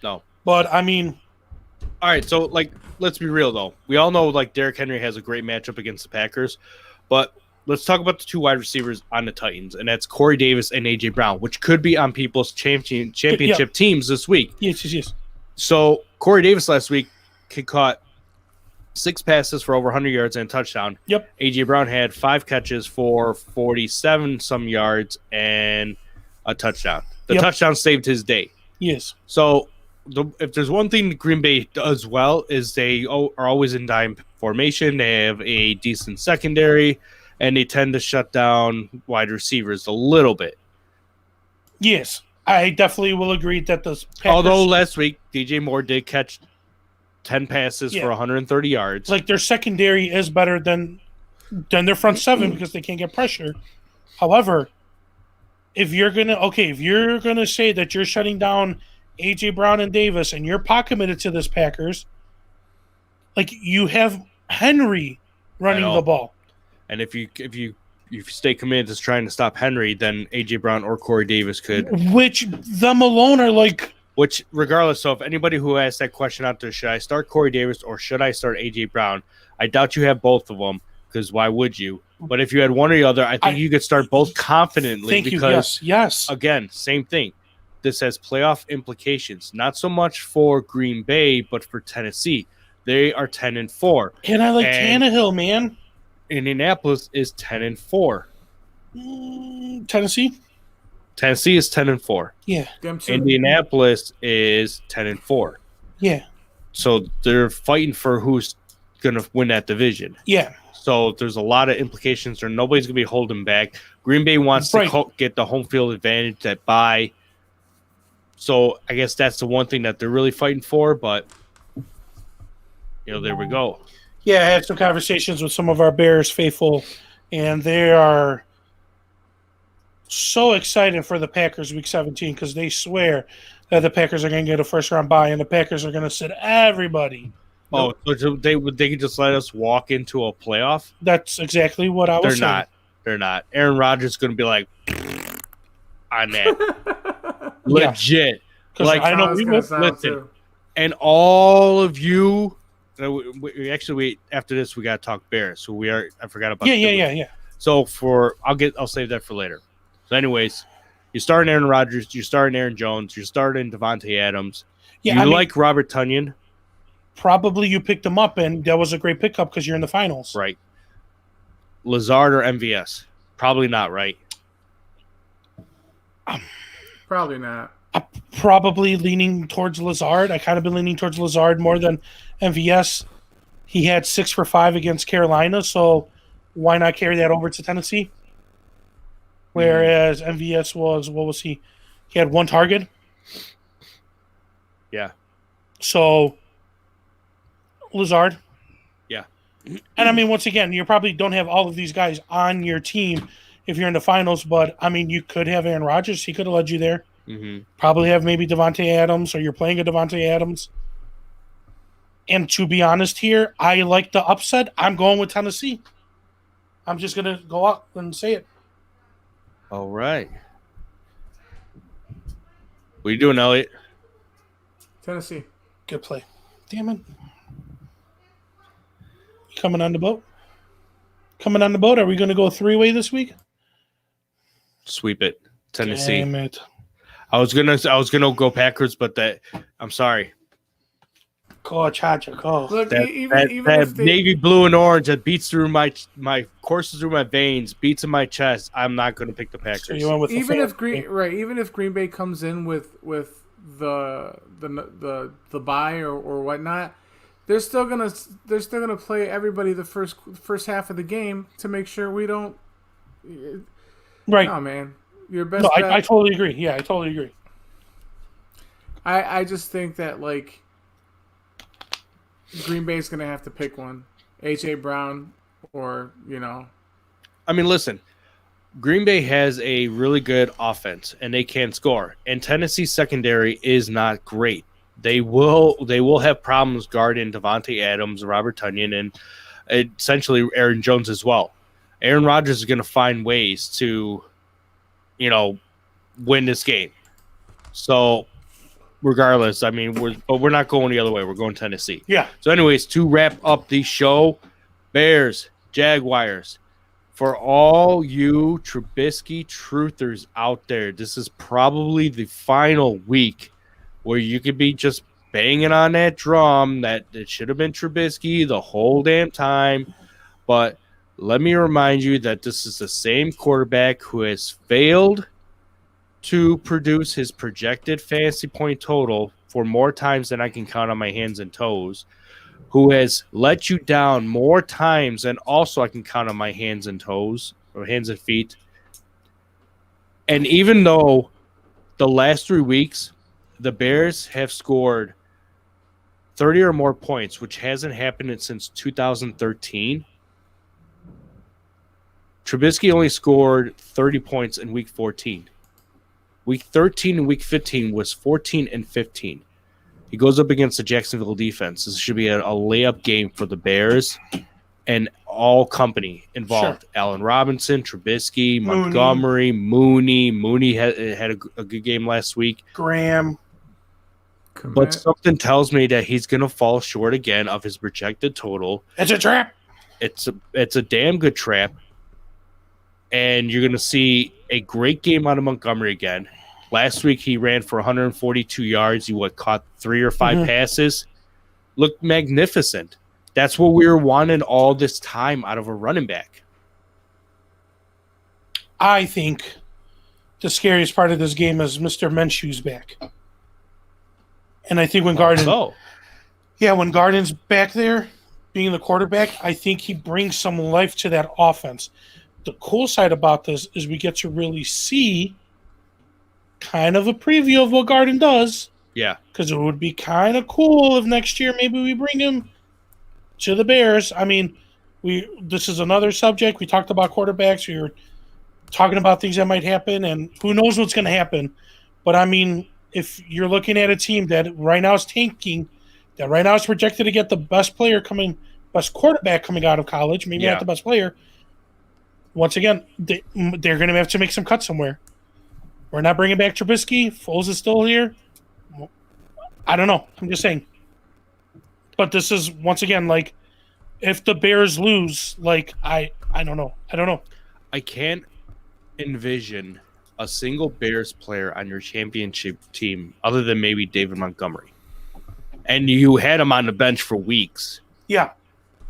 No. But I mean, All right, so like, let's be real though. We all know like Derrick Henry has a great matchup against the Packers, but let's talk about the two wide receivers on the Titans, and that's Corey Davis and AJ Brown, which could be on people's championship teams this week. yes. So Corey Davis last week he caught 6 passes for over 100 yards and a touchdown. Yep. AJ Brown had 5 catches for 47 some yards and a touchdown. The touchdown saved his day. Yes. So if there's one thing Green Bay does well is they are always in dime formation. They have a decent secondary, and they tend to shut down wide receivers a little bit. Yes. I definitely will agree that the Packers, Although last week DJ Moore did catch 10 passes for 130 yards. like their secondary is better than their front seven because they can't get pressure. However, if you're gonna say that you're shutting down AJ Brown and Davis and you're pot committed to this Packers, like you have Henry running the ball. And if you stay committed to trying to stop Henry, then AJ Brown or Corey Davis could. Which them alone are like. Which, regardless, so if anybody who asked that question out there, should I start Corey Davis or should I start AJ Brown? I doubt you have both of them because why would you? But if you had one or the other, I think you could start both confidently. Thank you. Yes. Again, same thing. This has playoff implications, not so much for Green Bay, but for Tennessee. They are 10-4. And I like Tannehill, man. Indianapolis is 10-4. Tennessee is 10-4. Yeah. Indianapolis is 10-4. Yeah. So they're fighting for who's going to win that division. Yeah. So there's a lot of implications there. Nobody's going to be holding back. Green Bay wants to get the home field advantage, that bye. So I guess that's the one thing that they're really fighting for. But, there we go. Yeah, I had some conversations with some of our Bears faithful, and they are so excited for the Packers Week 17 because they swear that the Packers are going to get a first-round bye and the Packers are going to sit everybody. Oh, so they could just let us walk into a playoff? That's exactly what I was saying. They're not. Aaron Rodgers is going to be like, on that. Legit. Like, I know we will listen. And all of you, we actually after this we got to talk Bears. So I forgot about. Yeah. So I'll save that for later. So anyways, you're starting Aaron Rodgers, you're starting Aaron Jones, you're starting Devontae Adams. Yeah, like Robert Tonyan. Probably you picked him up, and that was a great pickup because you're in the finals. Right. Lazard or MVS? Probably not, right? Probably not. I'm probably leaning towards Lazard. I kind of been leaning towards Lazard more than MVS. He had 6 for 5 against Carolina, so why not carry that over to Tennessee? Whereas MVS was, what was he? He had 1 target. Yeah. So Lazard. Yeah. And I mean, once again, you probably don't have all of these guys on your team if you're in the finals, but I mean, you could have Aaron Rodgers. He could have led you there. Mm-hmm. Probably have maybe Devontae Adams, or you're playing a Devontae Adams. And to be honest here, I like the upset. I'm going with Tennessee. I'm just going to go up and say it. All right. What are you doing, Elliot? Tennessee. Good play. Damn it. You coming on the boat? Coming on the boat? Are we going to go 3-way this week? Sweep it. Tennessee. Damn it. I was gonna go Packers, but I'm sorry. Go Charger, go. Look, that if navy blue and orange that beats through my courses through my veins, beats in my chest. I'm not going to pick the Packers. So you went with even if Green Bay comes in with the bye or whatnot, they're still gonna play everybody the first half of the game to make sure we don't. Right. No, man. Your best No, bet. I totally agree. Yeah, I totally agree. I just think that, like, Green Bay's going to have to pick one. A.J. Brown or, I mean, listen, Green Bay has a really good offense and they can score. And Tennessee's secondary is not great. They will have problems guarding Devontae Adams, Robert Tonyan, and essentially Aaron Jones as well. Aaron Rodgers is going to find ways to, win this game. So, regardless, I mean, we're not going the other way. We're going Tennessee. Yeah. So, anyways, to wrap up the show, Bears, Jaguars. For all you Trubisky truthers out there, this is probably the final week where you could be just banging on that drum that it should have been Trubisky the whole damn time. But let me remind you that this is the same quarterback who has failed to produce his projected fantasy point total for more times than I can count on my hands and toes, who has let you down more times than also I can count on my hands and toes or hands and feet. And even though the last 3 weeks, the Bears have scored 30 or more points, which hasn't happened since 2013, Trubisky only scored 30 points in week 14. Week 13 and week 15 was 14 and 15. He goes up against the Jacksonville defense. This should be a layup game for the Bears and all company involved. Sure. Allen Robinson, Trubisky, Montgomery, Mooney. Mooney had a good game last week. Graham. But something tells me that he's going to fall short again of his projected total. It's a trap. It's a damn good trap. And you're going to see a great game out of Montgomery again. Last week, he ran for 142 yards. He caught 3 or 5 passes. Looked magnificent. That's what we were wanting all this time out of a running back. I think the scariest part of this game is Mr. Minshew's back. And I think when when Garden's back there, being the quarterback, I think he brings some life to that offense. The cool side about this is we get to really see kind of a preview of what Garden does. Yeah. Because it would be kind of cool if next year maybe we bring him to the Bears. I mean, this is another subject. We talked about quarterbacks. We were talking about things that might happen, and who knows what's going to happen. But, I mean, if you're looking at a team that right now is tanking, that right now is projected to get the best quarterback coming out of college, maybe not the best player, once again, they're going to have to make some cuts somewhere. We're not bringing back Trubisky. Foles is still here. I don't know. I'm just saying. But this is, once again, like, if the Bears lose, like, I don't know. I can't envision a single Bears player on your championship team other than maybe David Montgomery. And you had him on the bench for weeks. Yeah.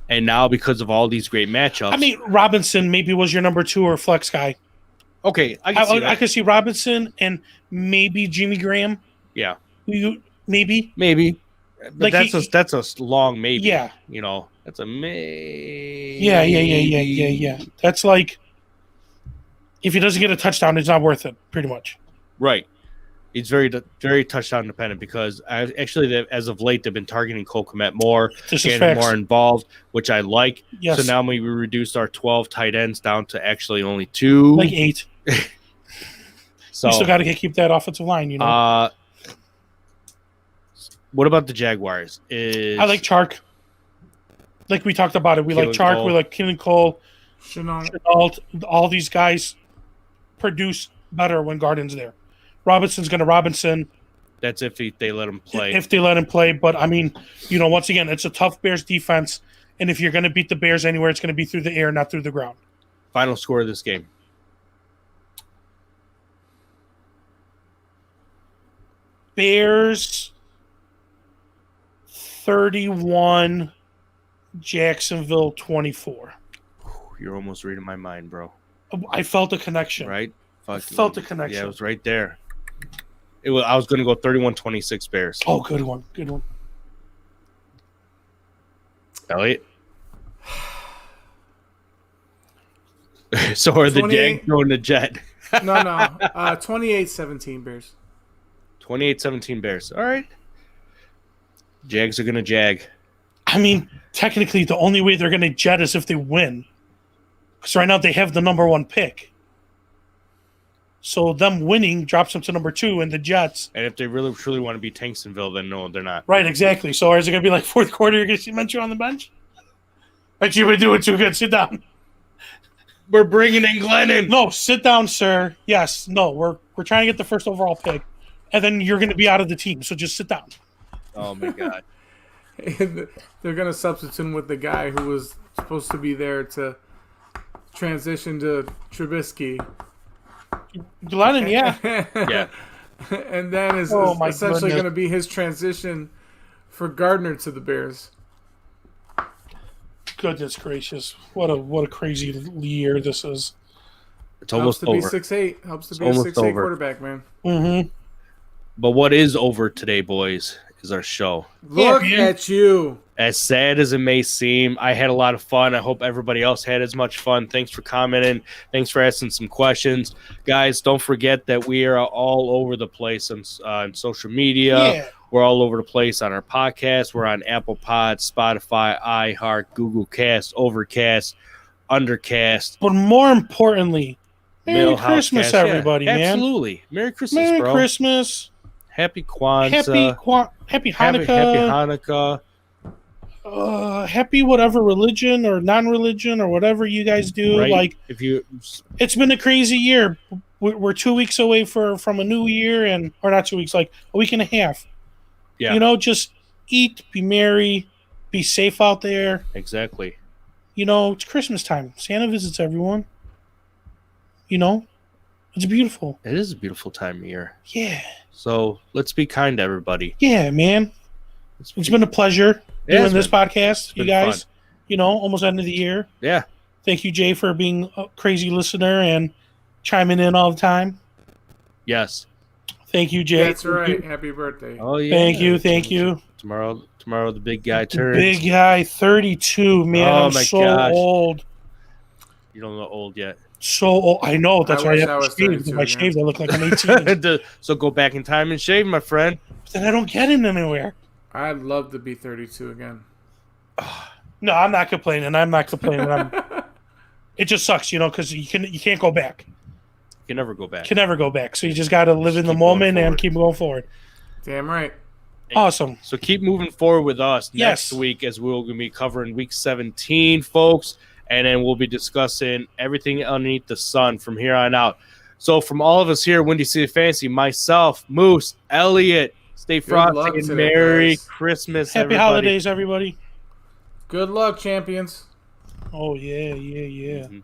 And now because of all these great matchups. I mean, Robinson maybe was your number 2 or flex guy. Okay. I could see Robinson and maybe Jimmy Graham. Yeah. Maybe. But like that's a long maybe. Yeah. That's a maybe. Yeah. That's like, if he doesn't get a touchdown, it's not worth it, pretty much. Right. He's very, very touchdown dependent because as of late, they've been targeting Cole Kmet more, getting more involved, which I like. Yes. So now we reduced our 12 tight ends down to actually only 2. Like 8. So you still got to keep that offensive line, What about the Jaguars? I like Chark. Like we talked about it. We like Chark. We like Keelan Cole. Chenault. All these guys produce better when Garden's there. Robinson's going to Robinson. That's if they let him play. If they let him play. But, I mean, once again, it's a tough Bears defense. And if you're going to beat the Bears anywhere, it's going to be through the air, not through the ground. Final score of this game. Bears 31, Jacksonville 24. You're almost reading my mind, bro. I felt a connection. Right? I felt the connection. Yeah, it was right there. I was going to go 31-26 Bears. Oh, good one. Elliot? So are the 28 Jags throwing the Jet. No. 28-17 Bears. 28-17 Bears. All right. Jags are going to jag. I mean, technically, the only way they're going to jet is if they win. Because right now they have the number 1 pick. So them winning drops them to number 2, and the Jets. And if they really truly want to be Tanksonville, then no, they're not. Right, exactly. So is it going to be like fourth quarter? You're going to see Minshew on the bench? But you've been doing too good. Sit down. We're bringing in Glennon. No, sit down, sir. Yes, no, we're trying to get the first overall pick, and then you're going to be out of the team. So just sit down. Oh my God. They're gonna substitute him with the guy who was supposed to be there to transition to Trubisky. Glennon, yeah. Yeah. And then is Oh, my essentially goodness. going to be his transition for Gardner to the Bears. Goodness gracious, what a crazy year this is. It's Helps almost to be over. 6'8". Helps to It's be a almost 6'8" over. quarterback, man. Mm-hmm. But what is over today, boys, is our show. Look man. at you. As sad as it may seem, I had a lot of fun. I hope everybody else had as much fun. Thanks for commenting. Thanks for asking some questions. Guys, don't forget that we are all over the place on social media. Yeah. We're all over the place on our podcast. We're on Apple Pod, Spotify, iHeart, Google Cast, Overcast, Undercast, But more importantly, Merry Millhouse Christmas, Cast. Yeah, everybody, man. Absolutely. Merry Christmas, Merry bro. Christmas. Happy Kwanzaa. Happy Happy Hanukkah. Hanukkah. Happy whatever religion or non-religion or whatever you guys do. Right? Like, If you it's been a crazy year. We're 2 weeks away from a new year, or not 2 weeks, like a week and a half. Yeah. You know, just eat, be merry, be safe out there. Exactly. You know, it's Christmas time. Santa visits everyone. You know, it's beautiful. It is a beautiful time of year. Yeah. So let's be kind to everybody. Yeah, man. It's been a pleasure Yeah, doing it's this been- podcast, you been guys. fun. You know, almost end of the year. Yeah. Thank you, Jay, for being a crazy listener and chiming in all the time. Yes. Thank you, Jay. That's right. Happy birthday. Oh yeah. Thank you. Tomorrow the big guy turns. Big guy, 32, man. Oh, I'm my so gosh. old. You don't know old yet. So old. I know. That's I why I wish have I to was shave. 32 If I again. shave, I look like I'm 18. So go back in time and shave, my friend. Then I don't get it anywhere. I'd love to be 32 again. No, I'm not complaining. It just sucks, you know, because you can't go back. You can never go back. Can never go back. So you just got to live in the keep going moment and forward. keep going forward. Damn right. Awesome. So keep moving forward with us Yes. next week, as we're going to be covering week 17, folks. And then we'll be discussing everything underneath the sun from here on out. So from all of us here, Windy City Fantasy, myself, Moose, Elliot, stay Good luck frosty and today, Merry guys. Christmas, Happy everybody. holidays, everybody. Good luck, champions. Oh, yeah. Mhm.